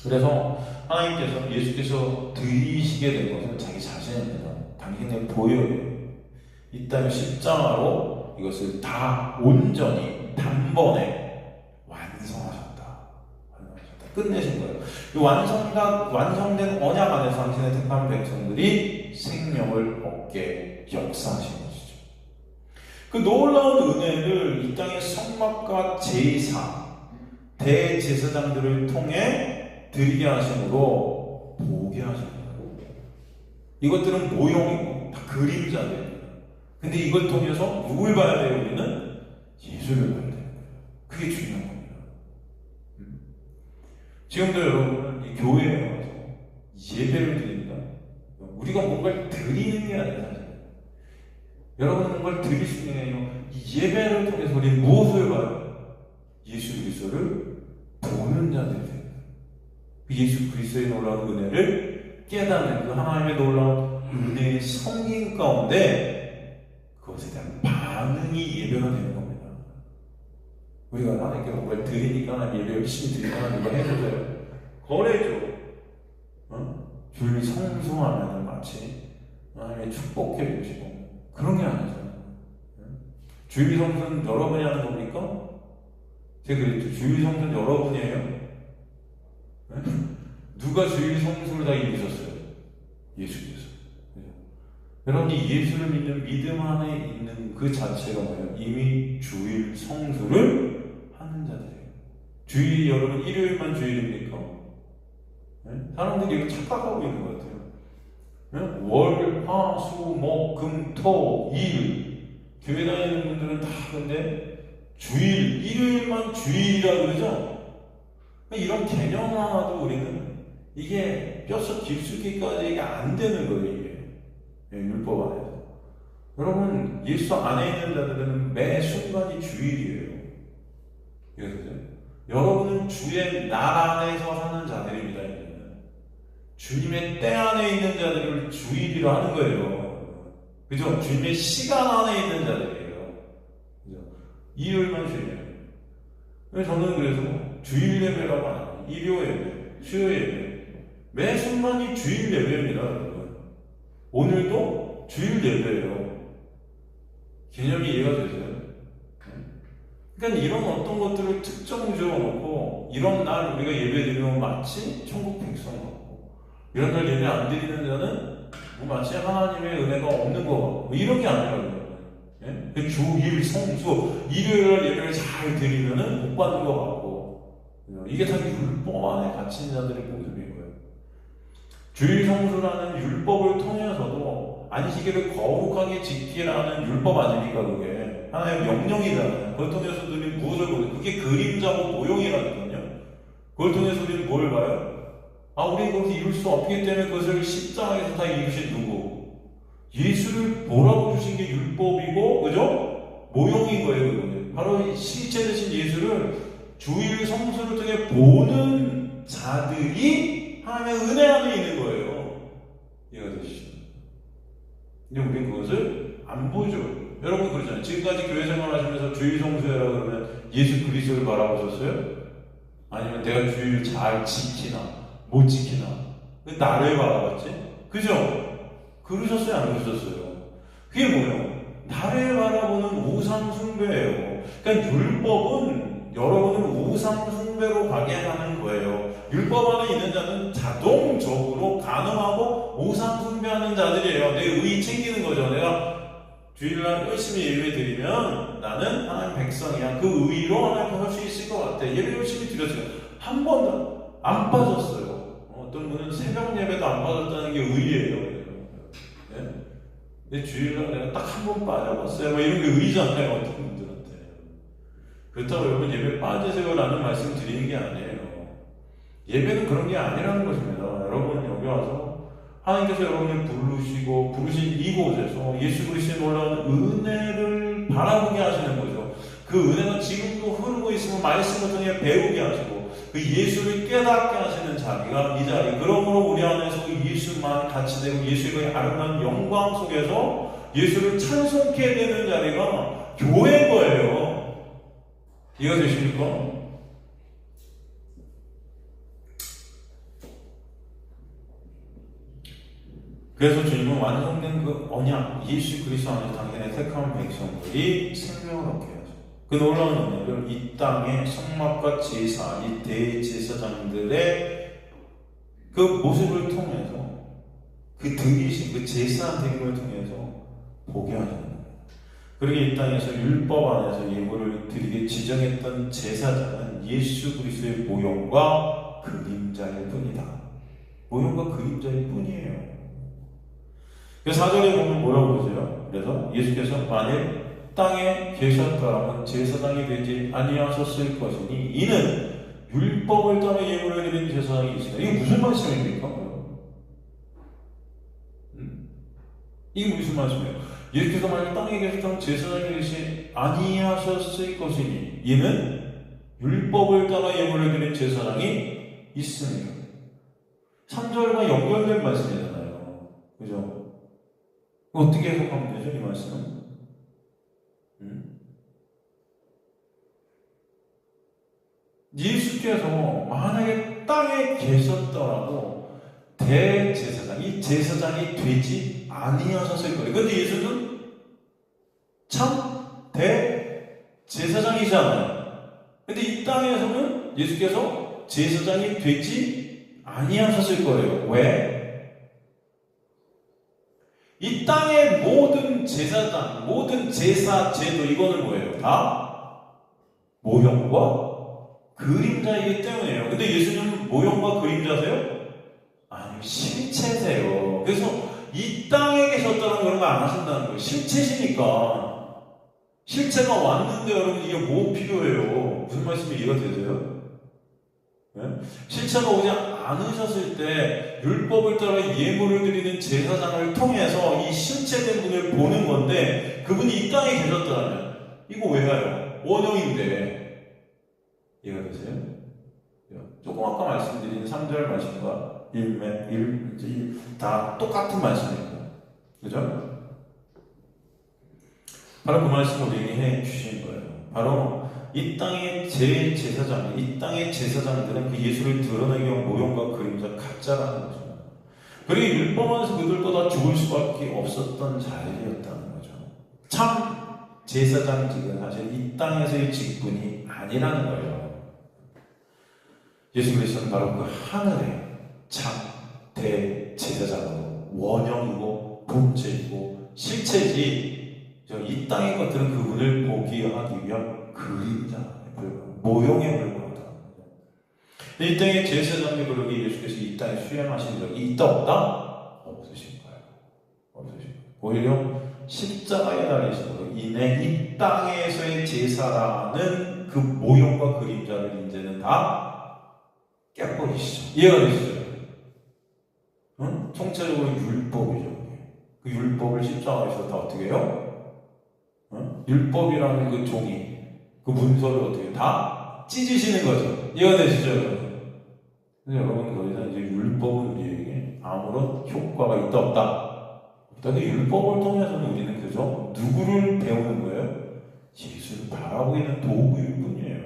그래서 하나님께서 예수께서 드리시게 된 것은 자기 자신입니다. 당신의 보혈이에요. 이 땅의 십자가로 이것을 다 온전히 단번에 완성하셨다. 끝내신 거예요. 이 완성된 언약 안에서 당신의 택한 백성들이 생명을 얻게 역사하신 것이죠. 그 놀라운 은혜를 이 땅의 성막과 제사, 대제사장들을 통해 드리게 하심으로 보게 하신 거예요. 이것들은 모형이고 다 그림자들이에요. 근데 이걸 통해서 누굴 봐야 돼요? 우리는 예수를 봐야 되는 거예요. 그게 중요한 겁니다. 지금도 여러분은 이 교회에 와서 예배를 드립니다. 우리가 뭔가를 드리는 게 아니라 사실 여러분은 뭔가를 드릴 수 있는 게 아니라 이 예배를 통해서 우리는 무엇을 봐요? 예수 그리스도를 보는 자들이 됩니다. 예수 그리스도의 놀라운 은혜를 깨닫는 그 하나님의 놀라운 은혜의 성경 가운데 그것에 대한 반응이 예배가 되는 겁니다. 우리가 하나님께 뭔가를 드리니까 하나님 예배 열심히 드리니까 하나님 이거 해줘요. 거래죠. 주님이 성수하면 마치 하나님의 축복해 주시고 그런 게 아니죠. 주일 성수는 여러분이 하는 겁니까? 제가 그랬죠. 주일 성수는 여러분이에요. 누가 주일 성수를 다 이루셨어요? 예수께서. 여러분이 예수를 믿는 믿음 안에 있는 그 자체가 뭐예요? 이미 주일 성수를 하는 자들이에요. 주일이 여러분 일요일만 주일입니까? 사람들이 이거 착각하고 있는 것 같아요. 월, 화, 수, 목, 금, 토, 일. 교회 다니는 분들은 다 근데 주일, 일요일만 주일이라고 그러죠? 이런 개념 하나도 우리는 이게 뼛속 깊숙이까지 이게 안 되는 거예요, 이게. 율법 안에서. 여러분, 예수 안에 있는 자들은 매 순간이 주일이에요. 이해되세요? 여러분은 주의 날 안에서 사는 자들입니다, 이제는. 주님의 때 안에 있는 자들을 주일이라 하는 거예요. 그죠? 주님의 시간 안에 있는 자들이에요. 그죠? 일요일만 주일이에요. 저는 그래서 주일 예배라고 안 해요. 일요 예배, 수요 예배. 매 순간이 주일 예배입니다, 여러분. 오늘도 주일 예배예요. 개념이 이해가 되세요? 그러니까 이런 어떤 것들을 특정 지어놓고 이런 날 우리가 예배 드리면 마치 천국 백성 같고 이런 날 예배 안 드리는 자는 마치 하나님의 은혜가 없는 거 같고 이런 게 아니라고요. 예? 주일 성수 일요일 예배를 잘 드리면은 못 받는 거 같고 이게 다 율법 안에 갇힌 자들의 모습인 거예요. 주일 성수라는 율법을 통해서도 안식일을 거룩하게 지키라는 율법 아닙니까? 그게 하나의 명령이잖아요. 그걸 통해서 우리는 무엇을 보죠? 그게 그림자고 모형이라니까요. 그걸 통해서 우리는 뭘 봐요? 우리 그렇게 이룰 수 없기 때문에 그것을 십자가에서 다 이루신 누구? 예수를 몰아주신 게 율법이고, 그죠? 모형인 거예요, 그거는. 바로 실체 되신 예수를 주일 성수를 통해 보는 자들이 하나님의 은혜 안에 있는 거예요. 이해가 되시죠? 근데 우리는 그것을 안 보죠. 여러분 그러잖아요. 지금까지 교회 생활하시면서 주일 성수해라 그러면 예수 그리스도를 바라보셨어요? 아니면 내가 주일 잘 지키나 못 지키나 나를 바라봤지? 그죠? 그러셨어요? 안 그러셨어요? 그게 뭐예요? 나를 바라보는 우상 숭배예요. 그러니까 율법은 여러분을 우상 숭배로 가게 하는 거예요. 율법 안에 있는 자는 자동적으로 가능하고 우상 숭배하는 자들이에요. 내 의 챙기는 거죠. 내가 주일날 열심히 예배 드리면 나는 하나님 백성이야. 그 의로 하나님 할 수 있을 것 같아. 예배 열심히 드렸어요. 한 번도 안 빠졌어요. 어떤 분은 새벽 예배도 안 빠졌다는 게 의예요. 네? 내 주일날 내가 딱 한 번 빠져봤어요. 뭐 이런 게 의잖아요. 어떤 분들한테. 그렇다고 여러분 예배 빠지세요라는 말씀 드리는 게 아니에요. 예배는 그런 게 아니라는 것입니다. 여러분 여기 와서 하나님께서 여러분을 부르신 이곳에서 예수 그리스도의 놀라운 은혜를 바라보게 하시는 거죠. 그 은혜가 지금도 흐르고 있으면 말씀을 통해 배우게 하시고 그 예수를 깨닫게 하시는 자리가 이 자리. 그러므로 우리 안에서 그 예수만 같이 되고 예수의 아름다운 영광 속에서 예수를 찬송케 되는 자리가 교회인 거예요. 이해가 되십니까? 그래서 주님은 완성된 그 언약, 예수 그리스도 안에서 당신의 택한 백성들이 생명을 얻게 하죠. 그 놀라운 은혜를 이 땅의 성막과 제사, 이 대제사장들의 그 모습을 통해서 그 드리신 그 제사 드림을 통해서 보게 하는 거예요. 그러게 이 땅에서 율법 안에서 예물을 드리게 지정했던 제사장은 예수 그리스도의 모형과 그림자일 뿐이다. 모형과 그림자일 뿐이에요. 그 4절에 보면 뭐라고 그러세요? 그래서 예수께서 만일 땅에 계셨더라면 제사장이 되지 아니하셨을 것이니 이는 율법을 따라 예물을 드린 제사장이 있으나. 이게 무슨 말씀입니까? 이게 무슨 말씀이에요? 예수께서 만일 땅에 계셨다면 제사장이 되지 아니하셨을 것이니 이는 율법을 따라 예물을 드린 제사장이 있으니까. 3절과 연결된 말씀이잖아요. 그죠? 어떻게 해석하면 되죠, 이 말씀은? 예수께서 만약에 땅에 계셨더라도 대제사장이 제사장이 되지 아니하셨을 거예요. 근데 예수는 참 대제사장이잖아요. 근데 이 땅에서는 예수께서 제사장이 되지 아니하셨을 거예요. 왜? 이 땅의 모든 제사장, 모든 제사, 제도, 이거는 뭐예요? 다 모형과 그림자이기 때문이에요. 근데 예수님은 모형과 그림자세요? 아니요, 실체세요. 그래서 이 땅에 계셨다는 그런 거 안 하신다는 거예요. 실체시니까. 실체가 왔는데 여러분 이게 뭐 필요해요? 무슨 말씀이 이해가 되세요? 네? 실체가 오지 않으셨을 때 율법을 따라 예물을 드리는 제사장을 통해서 이 실체된 분을 보는 건데, 그분이 이 땅에 계셨다면 이거 왜 가요? 원형인데. 이해가 되세요? 조금 아까 말씀드린 3절 말씀과 1 다 똑같은 말씀입니다. 그죠? 바로 그 말씀을 우리에게 해 주신 거예요. 바로 이 땅의 제사장, 이 땅의 제사장들은 그 예수를 드러내기 위한 모형과 그림자 가짜라는 거죠. 그리고 율법원에서 그들보다 죽을 수밖에 없었던 자리였다는 거죠. 참 제사장직은 사실 이 땅에서의 직분이 아니라는 거예요. 예수 그리스도는 바로 그 하늘의 참 대제사장으로 원형이고 본체이고 실체지, 이 땅의 것들은 그분을 보기 하기 위한 그림자, 모형에 불과하다. 이 땅의 제사장의 그룹이 예수께서 이 땅에 수행하신 적이 있다 없다? 없으신 거예요. 없으신 거예요. 오히려 십자가에 달리심으로 인해 이 땅에서의 제사라는 그 모형과 그림자를 이제는 다 깨버리시죠. 이해가 되시죠? 응? 총체적으로 율법이죠. 그 율법을 십자가에서 다 어떻게 해요? 응? 율법이라는 그 종이, 그 문서를 어떻게 다 찢으시는 거죠. 이해가 되시죠? 근데 여러분, 거기서 이제 율법은 우리에게 아무런 효과가 있다 없다? 그 율법을 통해서는 우리는 그저 누구를 배우는 거예요? 예수를 바라보고 있는 도구일 뿐이에요.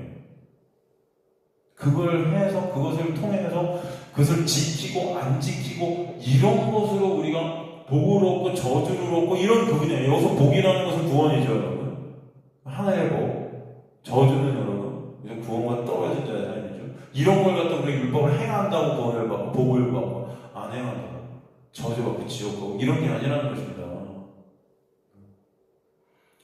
그걸 해서, 그것을 통해서 그것을 지키고 안 지키고 이런 것으로 우리가 복을 얻고 저주를 얻고 이런 부분이에요. 여기서 복이라는 것은 구원이죠, 여러분. 하나의 복, 저주는 여러분 이제 구원과 떨어진 자의 삶이죠. 이런 걸 갖다 우리가 율법을 행한다고 구원을 받고 복을 받고 안 행한다고 저주받고 지옥 가고 이런 게 아니라는 것입니다.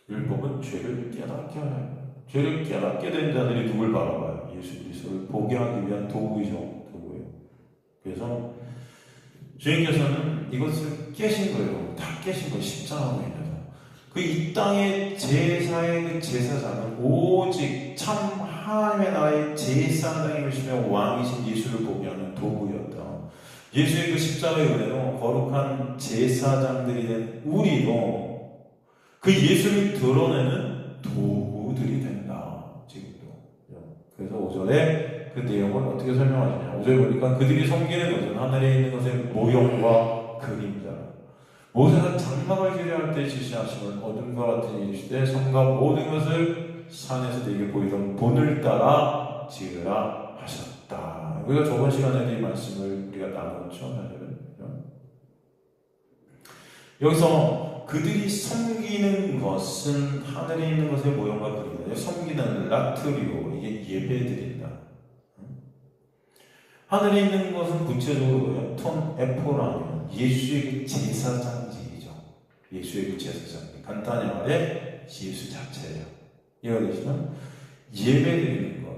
율법은 죄를 깨닫게 하여요. 죄를 깨닫게 된 자들이 누굴 바라봐요? 예수 그리스도를 보게 하기 위한 도구이죠. 도구예요. 그래서 주님께서는 이것을 깨신 거예요. 다 깨신 거예요. 십자가로 인해서. 그 이 땅의 제사의 그 제사장은 오직 참 하나님의 나라의 제사장이시며 왕이신 예수를 보게 하는 도구였다. 예수의 그 십자가의 은혜로 거룩한 제사장들이 된 우리도 그 예수를 드러내는 도구들이 된다. 지금도. 그래서 5절에 그 내용을 어떻게 설명하시냐. 5절에 보니까 그들이 섬기는 것은 하늘에 있는 것의 모형과 그림자. 모세가 장막을 지으할 때 지시하심은 어둠과 같은 일시되 성과 모든 것을 산에서 내게 보이던 본을 따라 지으라 하셨다. 우리가 저번 시간에 이 말씀을 우리가 나눴죠. 사실은. 여기서 그들이 섬기는 것은 하늘에 있는 것의 모형과 그림자. 섬기는 라트리오, 이게 예배드린다. 하늘에 있는 것은 구체적으로 뭐예요? 톤 에포라는 예수의 그 제사장직이죠. 예수의 그 제사장직. 간단히 말해 예수 자체예요. 이해가 되시죠? 예배드리는 것,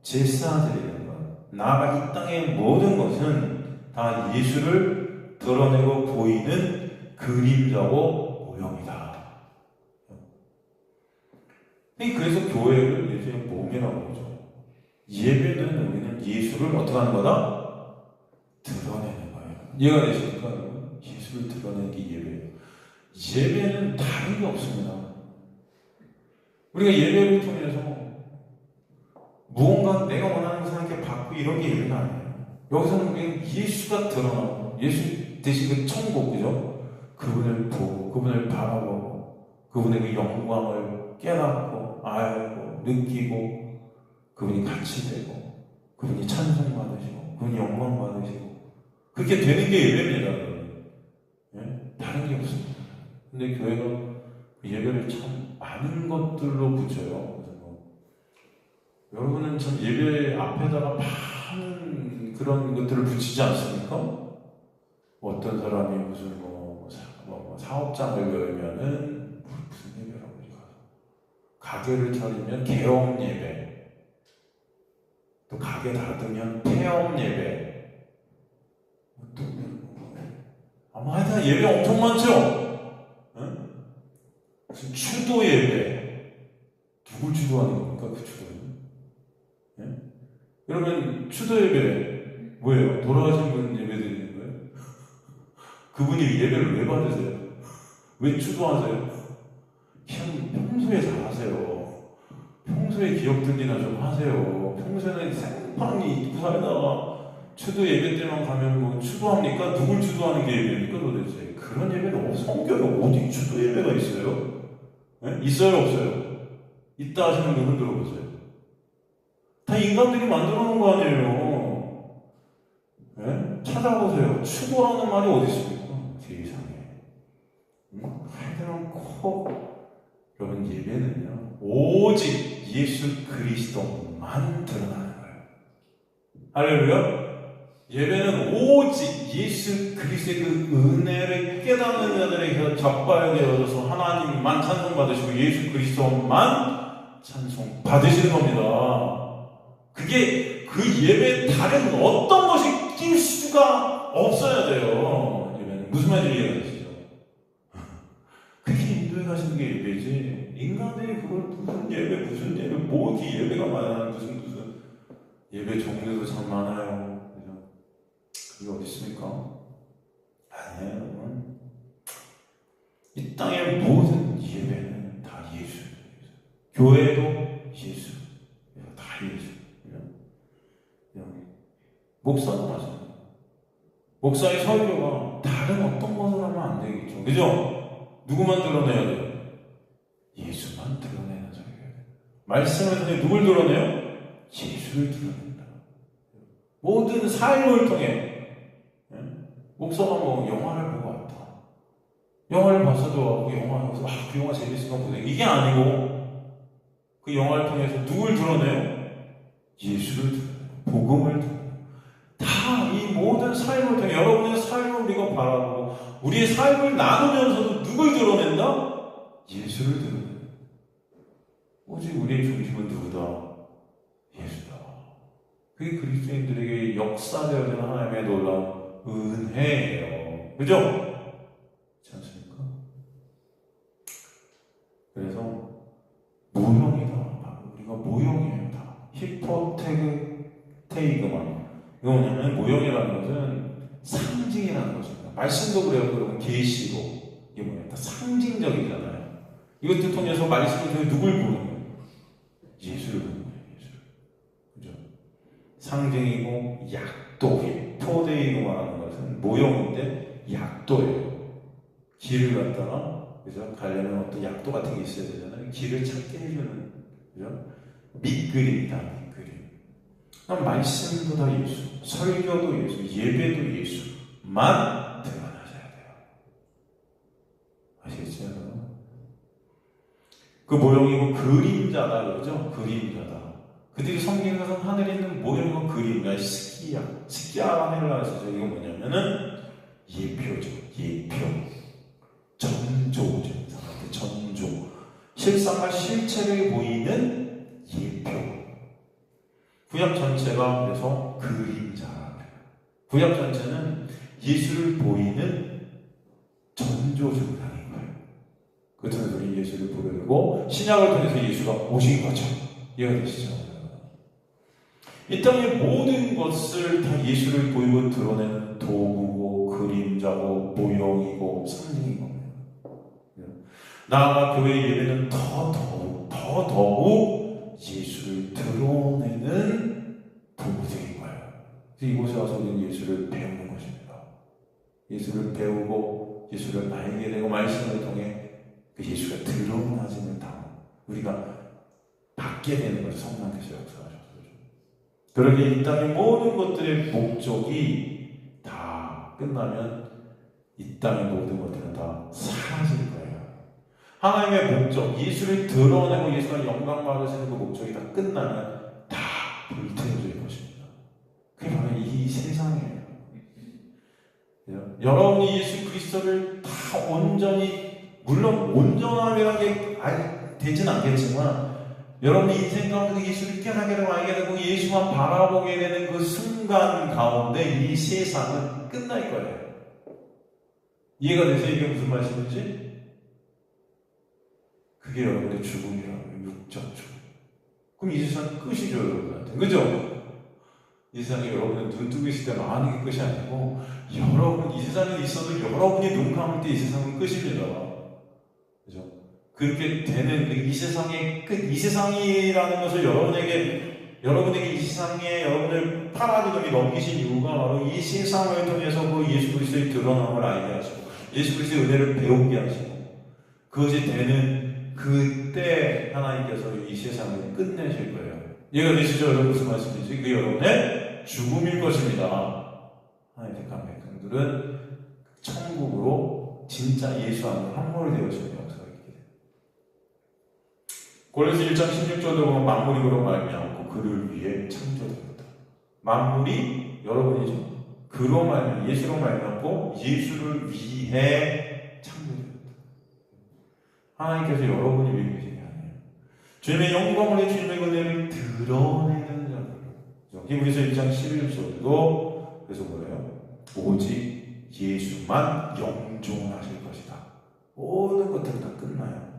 제사드리는 것, 나아가 이 땅의 모든 것은 다 예수를 드러내고 보이는 그림자고 모형이다. 그래서 교회를 예전에 몸이라고 그러죠. 예배는 우리는 예수를 어떻게 하는 거다? 드러내는 거예요. 이해가 되십니까? 예수를 드러내는 게 예배예요. 예배는 다른 게 없습니다. 우리가 예배를 통해서 무언가 내가 원하는 사람에게 받고 이런 게 예배가 아니에요. 여기서는 그냥 예수가 드러나고 예수 대신 그 천국, 그죠? 그분을 보고 그분을 바라보고 그분의 그 영광을 깨닫고 알고 느끼고 그분이 같이 되고 그분이 찬송받으시고 그분이 영광받으시고 그렇게 되는 게 예배입니다. 예? 다른 게 없습니다. 근데 교회가 예배를 참 많은 것들로 붙여요. 그래서 여러분은 참 예배 앞에다가 많은 그런 것들을 붙이지 않습니까? 어떤 사람이 무슨 사업장을 열면은 무슨 예배라고 그러죠? 가게를 차리면 개업 예배, 또 가게 닫으면 폐업 예배, 또 아마 하여튼 예배 엄청 많죠? 응? 무슨 추도 예배, 누굴 추도하는 겁니까? 그 추도는? 예? 여러분 추도 예배 뭐예요? 돌아가신 분 예배 드리는 거예요? 그분이 예배를 왜 받으세요? 왜 추도하세요? 그냥 평소에 잘하세요. 평소에 기억들이나 좀 하세요. 평소에는 생판이 입고 살다가 추도 예배 때만 가면 뭐 추도합니까? 누굴 추도하는 게 예배입니까 도대체? 그런 예배는 성경에 어디 추도 예배가 있어요? 네? 있어요 없어요? 있다 하시는 분 흔들어 보세요. 다 인간들이 만들어 놓은 거 아니에요. 네? 찾아보세요. 추도라는 말이 어디 있습니까? 세상에. 하여튼 여러분 예배는요 오직 예수 그리스도만 드러나는 거예요. 할렐루야. 예배는 오직 예수 그리스도의 그 은혜를 깨닫는 자들에게 적발되어져서 하나님만 찬송받으시고 예수 그리스도만 찬송받으시는 겁니다. 그게 그 예배에 다른 어떤 것이 낄 수가 없어야 돼요. 예배는 무슨 말인지 이해가시죠? 그게 인도에 가시는 게 예배지. 인간들이 그걸 무슨 예배 뭐 이렇게 예배가 많아 무슨 예배 종류도 참 많아요. 그게 어디 있습니까? 아니에요. 이 땅의 모든 예배는 다 예수. 교회도 예수. 다 예수. 목사도 마찬가지예요. 목사의 설교가 다른 어떤 것을 하면 안 되겠죠. 그죠? 누구만 드러내야 돼요? 예수만 드러내는 설교예요. 말씀을 통해 누굴 드러내요? 예수를 드러낸다. 모든 삶을 통해 목사가 뭐 영화를 보고 왔다. 영화를 봤어도 그 영화를 보면서 그 영화 재밌으니까 보내. 이게 아니고 그 영화를 통해서 누굴 드러내요? 예수를 드러내요. 복음을 드러내요. 다 이 모든 삶을 통해 여러분의 삶을 우리가 바라보고 우리의 삶을 나누면서도 누굴 드러낸다? 예수를 드러내요. 오직 우리의 중심은 누구다? 예수다. 그게 그리스도인들에게 역사되어지는 하나님의 놀라운 은혜예요. 그죠? 그렇지 않습니까? 그래서 모형이다. 우리가 모형이에요. 다. 히포테이그만. 이거 뭐냐면 모형이라는 것은 상징이라는 것입니다. 말씀도 그래요. 여러분 계시로 이게 뭐냐? 다 상징적이잖아요. 이것들 통해서 말씀을 통해 누굴 보는 거예요? 예수를 보는 거예요. 예수를. 그죠? 상징이고 약도 히포데이고 말하는 것은 모형인데 약도예요. 길을 갖다가 그죠? 가려면 어떤 약도 같은 게 있어야 되잖아요. 길을 찾게 해주는 그죠? 밑그림이다. 밑그림. 그럼 말씀도 다 예수, 설교도 예수, 예배도 예수만 드러나셔야 돼요. 아시겠죠? 그 모형이고 그림자다 그러죠? 그림자다. 그들이 섬기는 것은 하늘에 있는 모형이고 그림자, 스키야라는 헬라어죠. 이거 뭐냐면은 예표죠. 예표. 전조죠. 전조. 실상과 실체를 보이는 예표. 구약 전체가 그래서 그림자라고 해요. 구약 전체는 예수를 보이는 전조 창조주가 아닌 거예요. 그 통해서 우리 예수를 보여주고 신약을 통해서 예수가 오신 거죠. 이해가 되시죠? 이 땅의 모든 것을 다 예수를 보이고 드러내는 도구고 그림자고 모형이고 상징인 겁니다. 나아가 교회 예배는 더더욱 예수를 드러내는 도구들인 거예요. 그래서 이곳에 와서 우리는 예수를 배우는 것입니다. 예수를 배우고 예수를 알게 되고 말씀을 통해 그 예수가 드러나짐을 당하고 우리가 받게 되는 것을 성령께서 역사하셨어요. 그러기에 이 땅의 모든 것들의 목적이 다 끝나면 이 땅의 모든 것들은 다 사라질 거예요. 하나님의 목적, 예수를 드러내고 예수가 영광 받으시는 그 목적이 다 끝나면 다 불태워질 것입니다. 그게 바로 이 세상이에요. 여러분이 예수 그리스도를 다 온전히, 물론 온전함이라는 게 되진 않겠지만 여러분이 인생 가운데 예수를 깨닫게 되고 알게 되고 예수만 바라보게 되는 그 순간 가운데 이 세상은 끝날 거예요. 이해가 되세요? 이게 무슨 말씀인지? 그게 여러분의 죽음이라고요. 육적 죽음. 그럼 이 세상 끝이죠, 여러분한테. 그죠? 이 세상에 여러분은 눈 뜨고 있을 때는 아는 게 끝이 아니고 여러분, 이 세상에 있어도 여러분이 눈 감을 때 이 세상은 끝입니다. 그죠? 그렇게 되는 이 세상의 끝, 이 세상이라는 것을 여러분에게 이 세상에 여러분을 파라디덤이 넘기신 이유가 바로 이 세상을 통해서 그 예수 그리스도의 드러남을 알게 하시고 예수 그리스도의 은혜를 배우게 하시고 그것이 되는 그때 하나님께서 이 세상을 끝내실 거예요. 이해가 되시죠? 여러분 무슨 말씀인지? 그게 여러분의 죽음일 것입니다. 하나님 택한 백성들은 천국으로 진짜 예수 안으로 함몰이 되어지는 역사가 있게 돼요. 골로새 1장 16절도 보면 만물이 그로 말미암고 그를 위해 창조되었다. 만물이 여러분이죠. 그로 말미암고 예수로 말미암고 예수를 위해 창조되었다. 하나님께서 여러분이 위해 계신 게 아니에요. 주님의 영광을 주님의 은혜를 드러내는 자들. 히브리서 1장 11절도 그래서 뭐예요? 오직 예수만 영존하실 것이다. 모든 것들은 다 끝나요.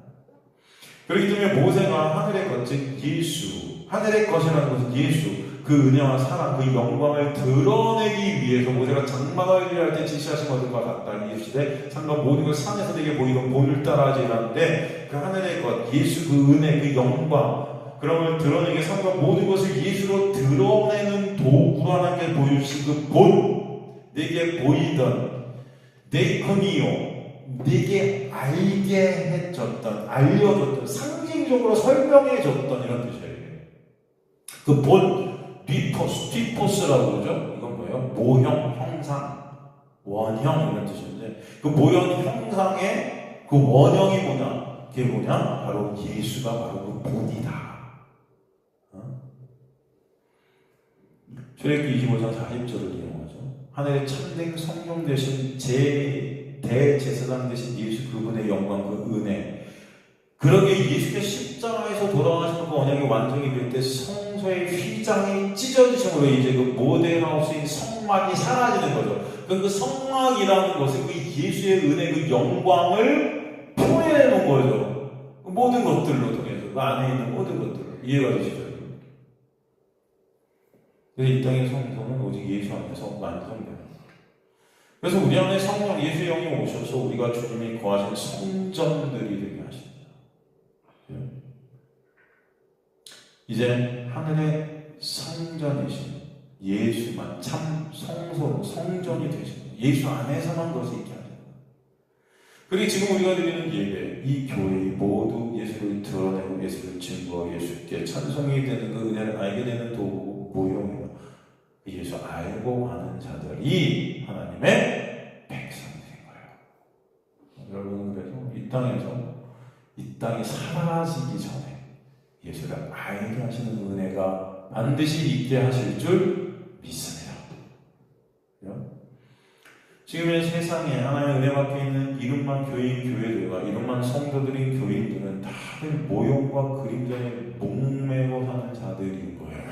그렇기 때문에 모세가 하늘의 것, 즉 예수, 하늘의 것이라는 것은 예수, 그 은혜와 사랑, 그 영광을 드러내기 위해서 모세가 장막을 일할 때 지시하신 것들과 같다. 이시되 상과 모든 것 산에서 내게 보이던 본을 따라하지 않는데 그 하늘의 것, 예수 그 은혜, 그 영광 그런 걸 드러내게 상과 모든 것을 예수로 드러내는 도구 하나님께 보여주신 그 본, 내게 보이던 데이코니오, 내게 알게 해줬던, 알려줬던, 상징적으로 설명해줬던 이런 뜻이에요. 그 본, 뒤포스라고 그러죠? 이건 뭐예요? 모형, 형상, 원형 이런 뜻인데 그 모형, 형상의 그 원형이 뭐냐? 그게 뭐냐? 바로 예수가 바로 그 본이다. 출애굽기 25장 40절을 이용하죠. 하늘의 참된 성령 되신 대제사장 되신 예수 그분의 영광 그 은혜 그러게 예수의 십자가에서 돌아가시는 그 언약의 완성이 될 때 성소의 휘장이 찢어지심으로 이제 그 모델하우스인 성막이 사라지는 거죠. 그 성막이라는 것은 그 예수의 은혜 그 영광을 표현해 놓은 거죠. 그 모든 것들로 통해서 그 안에 있는 모든 것들로 이해가 되시죠? 그래서 이 땅의 성소는 오직 예수 안에서 완성됩니다. 그래서 우리 안에 성령 예수의 영이 오셔서 우리가 주님이 거하신 성전들이 되게 하십니다. 이제 하늘의 성전이신 예수만 참 성소로 성전이 되십니다. 예수 안에서만 그것이 있게 하십니다. 그리고 지금 우리가 드리는 예배, 이 교회의 모두 예수를 드러내고 예수를 증거하고 예수께 찬송이 되는 그 은혜를 알게 되는 도구 모형이에요. 예수 알고 가는 자들이 하나님의 백성이 된 거예요. 여러분은 그래서 이 땅이 사라지기 전에 예수를 알게 하시는 은혜가 반드시 있게 하실 줄 믿습니다. 지금의 세상에 하나님의 은혜 받고 있는 이름만 교회인 교회들과 이름만 성도들인 교인들은 다들 모형과 그림자에 목매고 사는 자들인 거예요.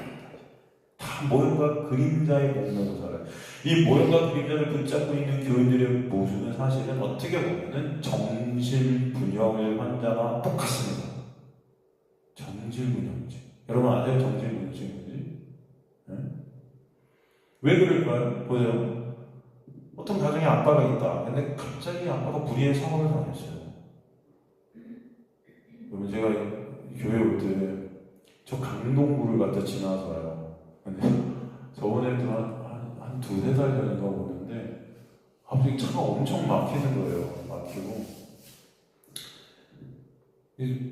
다 다 모형과 그림자의 몸으로 살아요. 이 모형과 그림자를 붙잡고 있는 교인들의 모습은 사실은 어떻게 보면은 정신분열 환자와 똑같습니다. 정신분열증. 여러분 아세요? 정신분열증이 뭔지? 네? 왜 그럴까요? 보세요. 어떤 가정에 아빠가 있다. 근데 갑자기 아빠가 불의의 사고를 당했어요. 그러면 제가 교회 올 때 저 강동구를 갖다 지나서 와요. 근데 저번에도 한 두세 달 전인가 오는데 갑자기 차가 엄청 막히는 거예요. 막히고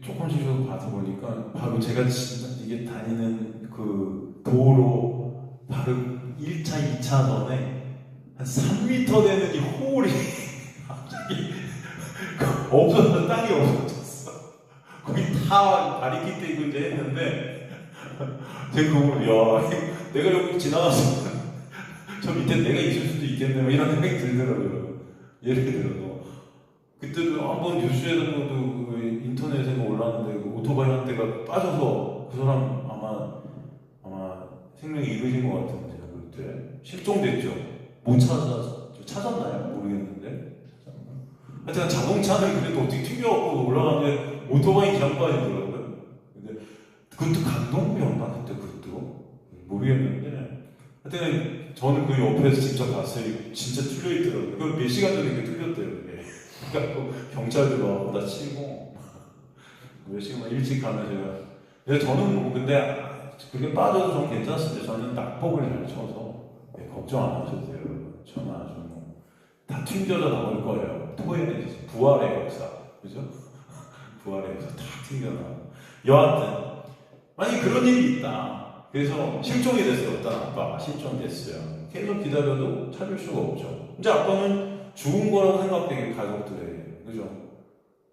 조금씩 좀 가서 보니까 바로 제가 진짜 이게 다니는 그 도로 바로 1차, 2차선에 한 3m 되는 이 홀이 갑자기 없어서 땅이 없어졌어. 거기 다 바리케이트 있고 이제 했는데 제가 그거 야 내가 여기 지나갔으면 저 밑에 내가 있을 수도 있겠네 뭐 이런 생각이 들더라고요. 예를 들어서 그때도 한번 뉴스에서도 인터넷에 올랐는데 그 오토바이 한 대가 빠져서 그 사람 아마 생명이 잃으신 것 같은데 그때 실종됐죠. 못 찾았나요? 모르겠는데 하여튼 자동차는 그래도 어떻게 튕겨갖고 올라가는데 오토바이 그냥 빠지더라고요. 근데 그것도 감동이었나 그때 그것도 모르겠는데 하여튼 저는 그 옆에서 직접 봤어요. 진짜 뚫려 있더라고요. 그 몇 시간 전에 그게 뚫렸대요. 그러니까 경찰들 와서 다 치고 몇 시간 일찍 가면 제가 근데 저는 뭐 근데 그게 빠져도 좀 괜찮습니다. 저는 낙법을 잘 쳐서 걱정 안 하셔도 돼요. 저는 아주 다 튕겨져 나올 거예요. 토해는 부활의 역사 그죠? 부활의 역사 다 튕겨 나와. 여하튼 만약 그런 일이 있다. 그래서 실종이 됐어요. 어떤 아빠가 실종됐어요. 계속 기다려도 찾을 수가 없죠. 이제 아빠는 죽은 거라고 생각되게 가족들에게 그죠?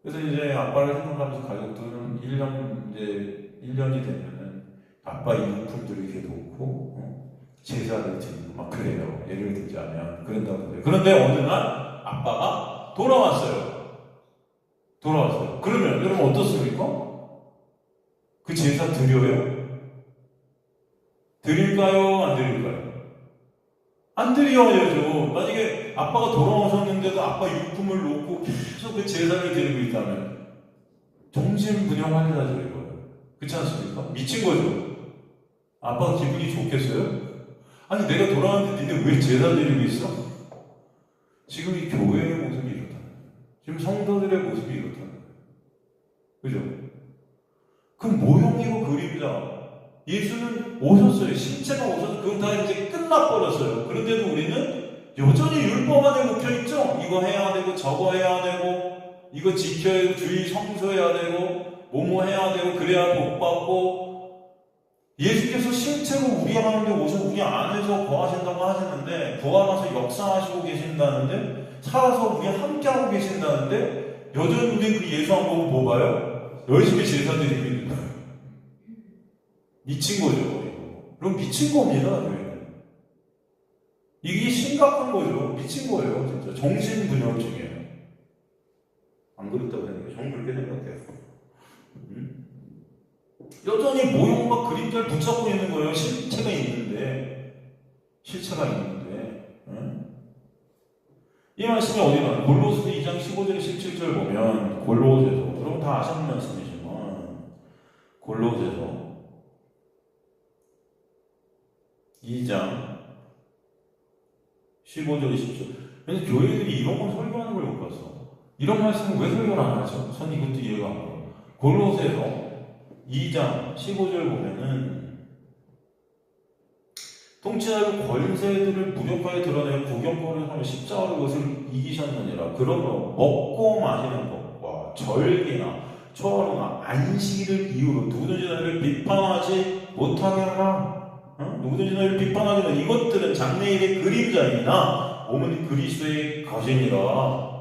그래서 이제 아빠를 생각하면서 가족들은 1년이 되면은 아빠 유품들을 이렇게 놓고 제사를 드리고 막 그래요. 예를 들자면 그런다고 그래요. 그런데 어느 날 아빠가 돌아왔어요. 그러면 여러분 어떻습니까? 그 제사 드려요? 드릴까요? 안 드릴까요? 안 드려야죠. 만약에 아빠가 돌아오셨는데도 아빠 유품을 놓고 계속 그 제사를 드리고 있다면 정신분열 환자죠 이거예요. 그렇지 않습니까? 미친 거죠. 아빠가 기분이 좋겠어요? 아니 내가 돌아왔는데 니네 왜 제사 드리고 있어? 지금 이 교회의 모습이 이렇다는 거예요. 지금 성도들의 모습이 이렇다는 거예요. 그죠? 그 모형이고 그림자 예수는 오셨어요. 신체가 오셔서 그건 다 이제 끝나버렸어요. 그런데도 우리는 여전히 율법 안에 묵혀있죠? 이거 해야 되고 저거 해야 되고 이거 지켜야 되고 주의 성수해야 되고 뭐뭐 해야 되고 그래야 복받고 예수께서 실체로 우리 가운데 오셔서 우리 안에서 거하신다고 하시는데 부활하셔서 역사하시고 계신다는데 살아서 우리 함께하고 계신다는데 여전히 우리 그 예수 안 보고 뭐 봐요? 열심히 제사 드리고 있는 거예요. 미친 거죠. 이거. 그럼 미친 겁니다. 이게 심각한 거죠. 미친 거예요. 진짜 정신분열증이에요. 안 그렇다고 생각해요. 저는 그렇게 생각해요. 여전히 모형과 그림자를 붙잡고 있는 거예요. 실체가 있는데. 이 말씀이 어디 나와요? 골로새 2장 15절 17절 보면 골로새서 여러분 다 아시는 말씀이지만 골로새서 2장 15절 20절 그래서 교회들이 이런 걸 설교하는 걸 못 봤어. 이런 말씀을 왜 설교를 안 하죠? 전 이것도 이해가 안 가요. 골로새서 2장 15절 보면은 통치하고 권세들을 무력하게 드러내고 구경거리를 하며 십자가로 그것을 이기셨느니라. 그러므로 먹고 마시는 것과 절기나 초하루나 안식일을 이유로 누구든지 너희를 비판하지 못하게 하라. 누구든지 너희를 비판하지 마. 이것들은 장래일의 그림자이나 몸은 그리스도의 것이니라.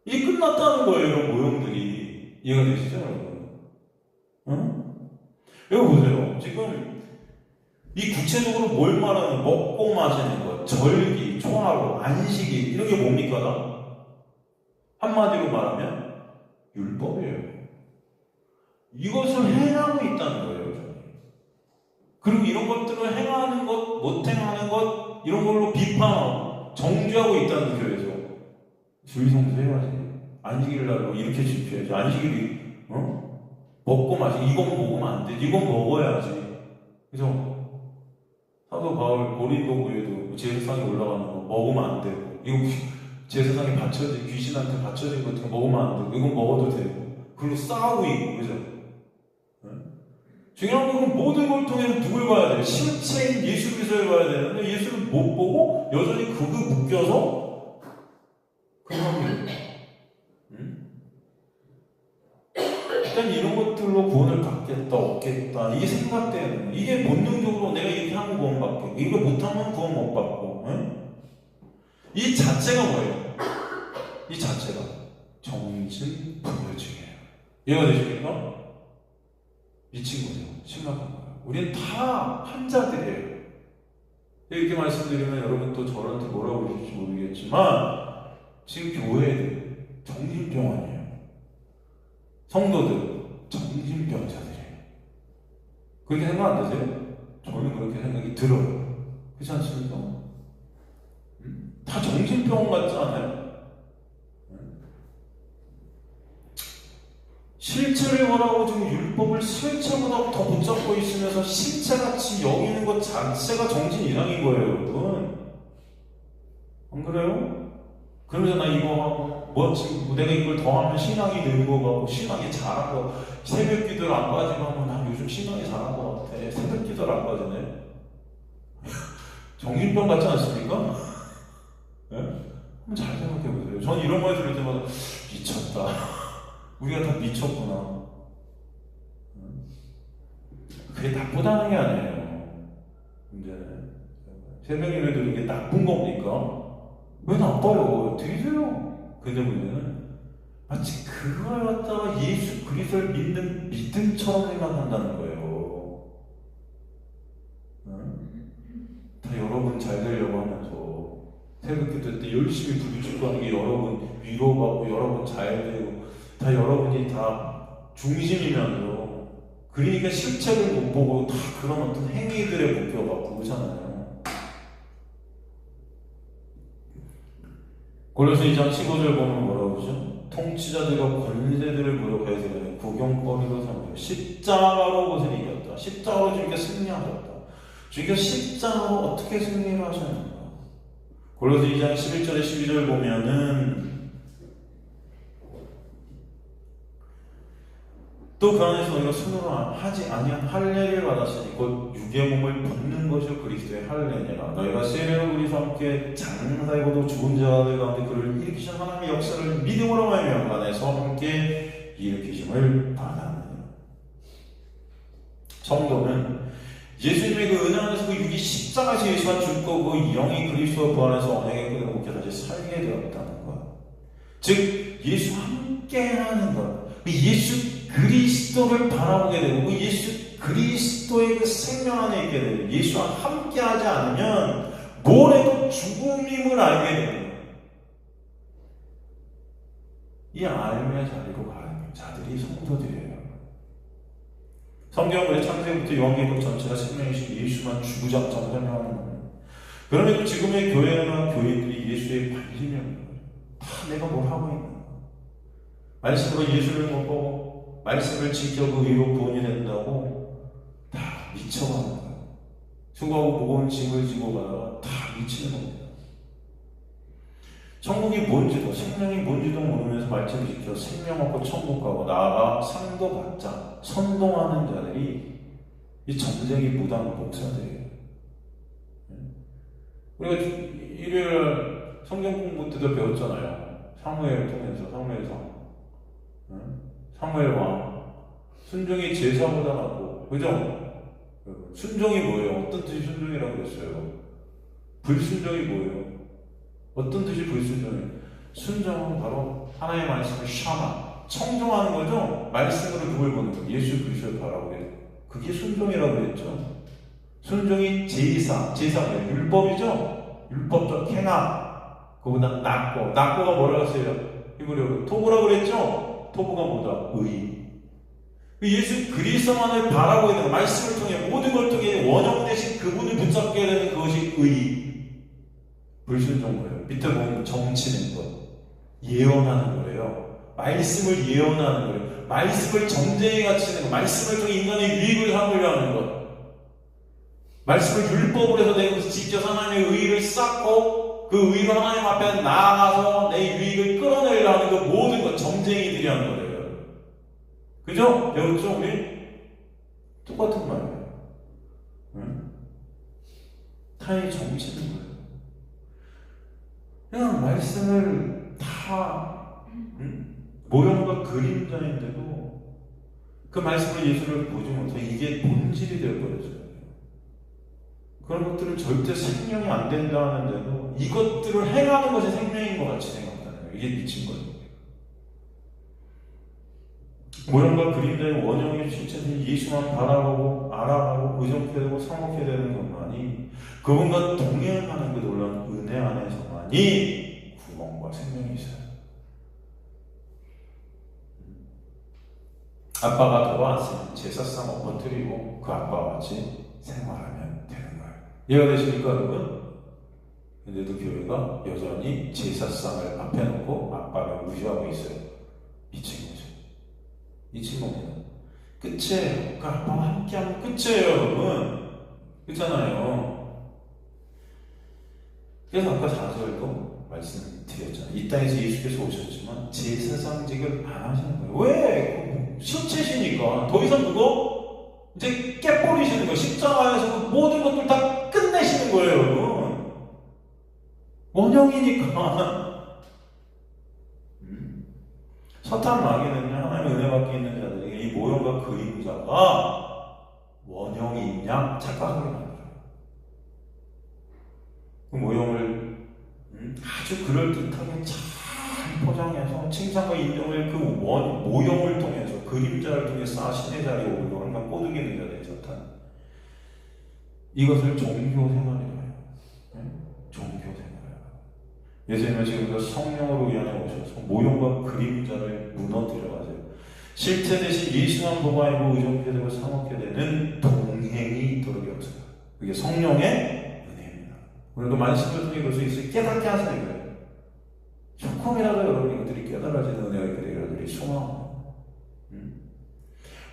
이게 끝났다는 거예요. 이런 모형들이. 이해가 되시죠? 여기 보세요. 지금 이 구체적으로 뭘 말하는 먹고 마시는 것, 절기, 초하루, 안식일 이런 게 뭡니까? 한마디로 말하면 율법이에요. 이것을 행하고 있다는 거예요. 그리고 이런 것들을 행하는 것, 못 행하는 것, 이런 걸로 비판하고 정죄하고 있다는 교회에서 주의성수 해야지. 안식일 날로 이렇게 지켜야지. 안식일이 먹고 마시 이건 먹으면 안 돼. 이건 먹어야지. 그죠? 사도 바울 고린도 교회도 제사상에 올라가는 거 먹으면 안 되고, 이거 제사상에 바쳐진 귀신한테 바쳐진 거 같은 거 먹으면 안 되고, 이건 먹어도 되고, 그리고 싸우고 있고, 그죠? 중요한 건 모든 걸 통해서 누굴 봐야 돼? 실체인 예수 그리스도를 봐야 되는데 예수를 못 보고 여전히 그거 묶여서 그만. 일단 이런 것들로 구원을 받겠다, 얻겠다 이게 생각되는, 이게 본능적으로 내가 이렇게 하면 구원 받고 이거 못하면 구원 못 받고, 이 자체가 뭐예요? 이 자체가 정신분열증이에요. 이해가 되십니까? 미친 거죠. 심각한 거예요. 우리는 다 환자들이에요. 이렇게 말씀드리면 여러분 또 저한테 뭐라고 그러실지 모르겠지만 지금 교회들 정신병원이에요. 성도들 정신병자들이에요. 그렇게 생각 안 되세요? 저는 그렇게 생각이 들어요. 그렇지 않습니까? 다 정신병원 같지 않아요? 실체를 원하고 지금 율법을 실체보다 더 붙잡고 있으면서 실체같이 여기는 것 자체가 정신 이상인 거예요, 여러분. 안 그래요? 그러면 나 이거 하고 뭐 지금 내가 이걸 더하면 신앙이 는 거 같고 신앙이 잘한 거, 새벽 기도를 안 빠지면 난 요즘 신앙이 잘한 거 같아. 새벽 기도를 안 빠지네. 정신병 같지 않습니까? 네? 한번 잘 생각해 보세요. 전 이런 말 들을 때마다 미쳤다. 우리가 다 미쳤구나. 그게 나쁘다는 게 아니에요. 문제는 새벽 예배도 이게 나쁜 겁니까? 왜 나빠요? 드리세요. 근데 문제는 마치 그걸 갖다가 예수 그리스도를 믿는 믿음처럼 생각한다는 거예요. 다 여러분 잘 되려고 하면서 새벽 기도 때 열심히 부르짖고 하는 게 여러분 위로받고 여러분 잘 되고 다 여러분이 다 중심이면서, 그러니까 실체를 못 보고 다 그런 어떤 행위들에 묶여갖고 그러잖아요. 골로새 2장 15절 보면 뭐라고 그러죠? 통치자들과 권세들을 무력하여 세우는 구경거리로 삼으려 십자가로 그것을 이겼다. 십자가로 주님께 승리하셨다. 주님께 십자가로 어떻게 승리를 하셨는가? 골로새 2장 11절에 12절 보면은 또 그 안에서 너희가 손으로 하지 아니한 할례를 받았으니 곧 육의 몸을 벗는 것이 그리스도의 할례니라. 너희가 세례로 그리스도와 함께 장사이고도 죽은 자들 가운데 그를 일으키신 하나님의 역사를 믿음으로 말미암아 안에서 함께 일으키심을 받았느니라. 성도는 예수님의 그 은혜 안에서 그 육이 십자가에서 예수가 죽고 그 영이 그리스도와 부활해서 언약의 끈으로 묶여 다시 살게 되었다는 것. 즉 예수와 함께하는 것. 예수 그리스도를 바라보게 되고 그 예수 그리스도의 그 생명 안에 있게 되고 예수와 함께하지 않으면 뭘 해도 죽음임을 알게 되는 거예요. 이 알의 자리로 가는 자들이 성도들이에요. 성경은 창세기부터 요한계시록 전체가 생명이신 예수만 주구장창 설명하는 거예요. 그러면 지금의 교회나 교인들이 예수의 관심이라는 거예요. 다 내가 뭘 하고 있는 거예요. 말씀으로 예수를 못 보고 말씀을 지켜 그 의로 구원이 된다고 다 미쳐가는 거예요. 수고하고 무거운 짐을 지고 가다가 다 미치는 겁니다. 천국이 뭔지도 생명이 뭔지도 모르면서 말씀 지켜 생명 얻고 천국 가고 나아가 상도 받자 선동하는 자들이 이 전쟁이 무당 목사들이에요. 우리가 일요일 성경 공부 때도 배웠잖아요. 사무엘 통해서 사무엘 왕 순종이 제사보다 낫고, 그죠? 순종이 뭐예요? 어떤 뜻이 순종이라고 그랬어요? 불순종이 뭐예요? 어떤 뜻이 불순종이에요? 순종은 바로 하나님의 말씀을 샤마 청종하는 거죠. 말씀으로 누굴 보는 거예요? 예수 그리스도를 바라보게 돼요. 그게 순종이라고 그랬죠. 순종이 제사예요. 율법이죠. 율법적 행함 그보다 낫고가 뭐라고 했어요? 히브리어로 토부라고 그랬죠. 토부가 뭐다? 의. 예수 그리스도만을 바라고 있는 말씀을 통해 모든 걸 통해 원형 대신 그분을 붙잡게 되는 그것이 불순종 거예요. 밑에 보면 정치는 것, 예언하는 거래요. 말씀을 예언하는 거예요. 말씀을 정쟁에 갇히는 것, 말씀을 통해 인간의 유익을 삼으려 하는 것, 말씀을 율법으로 해서 내가 직접 하나님의 의의를 쌓고 그 의의로 하나님 앞에 나아가서 내 유익을 끌어내려 하는 그 모든 것 정쟁이들이 하는 거예요. 그죠? 배웠죠? 우리? 똑같은 말이에요. 응? 타의 정치는 거예요. 그냥 말씀을 다 모형과 그림자인데도 그 말씀으로 예수를 보지 못해 이게 본질이 되어버렸어요. 그런 것들은 절대 생명이 안 된다 하는데도 이것들을 행하는 것이 생명인 것 같이 생각하는 거예요. 이게 미친 거예요. 모형과 그림자의 원형이 실체는 예수만 바라보고 알아가고 의존케 되고 사먹게 되는 것만이 그분과 동행하는 그 놀라운 은혜 안에서만이 구원과 생명이 있어요. 아빠가 돌아왔으면 제사상 엎어뜨리고 그 아빠와 같이 생활하면 되는 거예요. 이해가 되십니까 여러분? 근데도 교회가 여전히 제사상을 앞에 놓고 아빠를 무시하고 있어요. 미친 거죠. 미친 겁니다. 끝이에요. 그 아빠와 함께하면 끝이에요 여러분. 그렇잖아요. 그래서 아까 4절도 말씀드렸잖아요. 이 땅에서 예수께서 오셨지만 제사장직을 안 하시는 거예요. 왜? 실체시니까 더 이상 그거 이제 깨버리시는 거예요. 십자가에서 그 모든 것들 다 끝내시는 거예요 여러분. 원형이니까. 사탄 마귀는요, 하나님의 은혜 받게 있는 자들에게 이 모형과 그림자가 원형이 있냐 착각하게 만들어요. 그 모형을 아주 그럴듯하게 잘 포장해서 칭찬과 인정을 그 모형을 통해서 그림자를 통해서 신의 자리에 오르고 항상 꼬드기는 자들의 사탄. 이것을 종교 생활이라고 해요. 종교 생활. 예수님은 지금부터 성령으로 이 안에 오셔서 모형과 그림자를 무너뜨려가지고 실체 대신 예수만 보고 알고 의존케 되고 사먹게 되는 동행이 있도록 해주세요. 그게 성령의 은혜입니다. 오늘도 말씀을 통해 그것을 있을 깨닫게 하시는 거예요. 조금이라도 여러분 이것들이 깨달아지는 은혜가 있게 여러분들이 소망합니다.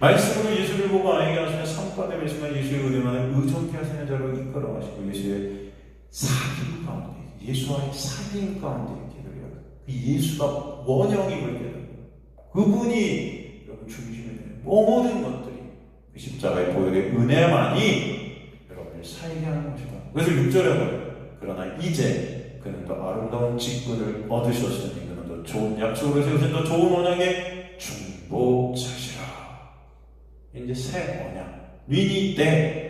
말씀으로 예수를 보고 알게 하시며 삶과 되시면 예수의 은혜만을 의존케 하시는 자로 이끌어 가시고 예수의 사귐 가운데 예수와의 사귐 가운데 있게 되려 그 예수가 원형임을 깨닫고 그분이 여러분 중심이 되는 모든 것들이 그 십자가의 보혈의 은혜만이 여러분을 살게 하는 것이다. 그래서 6절에 뭐예요? 그러나 이제 그는 더 아름다운 직분을 얻으셨으니 그는 더 좋은 약속을 세우신 더 좋은 언약의 중보자시라. 이제 새 언약 윈이 때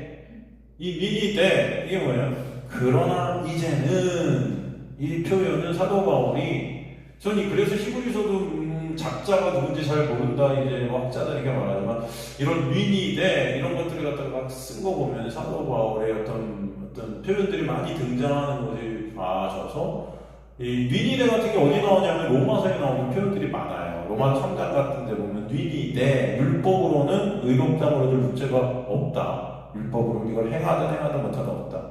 이 윈이 때 이게 뭐예요? 그러나 이제는 이 표현은 사도 바울이 저는 그래서 히브리서도 작자가 누군지 잘 모른다 이제 학자들에게 말하지만 이런 윈이대 이런 것들을 갖다가 막 쓴 거 보면 사도 바울의 어떤 표현들이 많이 등장하는 것을 봐셔서 이 윈이대 같은 게 어디 나오냐면 로마서에 나오는 표현들이 많아요. 로마 3장 같은 데 보면 윈이대 율법으로는 의롭다고도 문제가 없다. 율법으로 이걸 행하든 못하든 없다.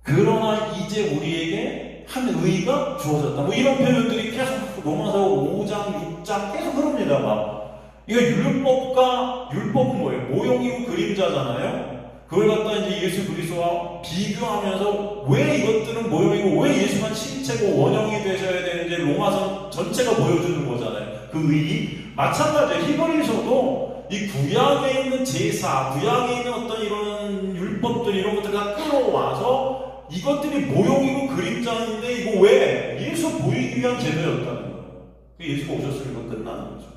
그러나 이제 우리에게 한 의가 주어졌다. 뭐 이런 표현들이 계속 로마서 5장, 6장 계속 흐릅니다. 막. 이거 율법은 뭐예요? 모형이고 그림자잖아요. 그걸 갖다 이제 예수 그리스도와 비교하면서 왜 이것들은 모형이고 왜 예수만 실체고 원형이 되셔야 되는지 로마서 전체가 보여주는 거잖아요. 그 의의. 마찬가지예요. 히브리서도 이 구약에 있는 제사, 구약에 있는 어떤 이런 율법들 이런 것들 다 끌어와서 이것들이 모형이고 그림자인데 이거 왜? 예수 보이기 위한 제도였다는 거예요. 예수가 오셨으니까 끝나는 거죠.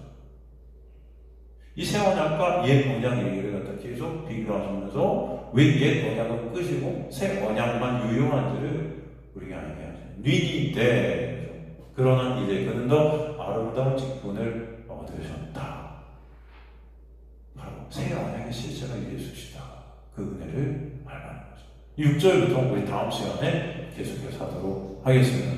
이 새 언약과 옛 언약 얘기를 갖다 계속 비교하시면서 왜 옛 언약은 끝이고 새 언약만 유효한지를 우리가 알게 하죠. 뉘니 때 그러나 이제 그는 더 아름다운 직분을 얻으셨다. 바로 새 언약의 실체가 예수시다. 그 은혜를 말하는 거죠. 6절부터 우리 다음 시간에 계속해서 하도록 하겠습니다.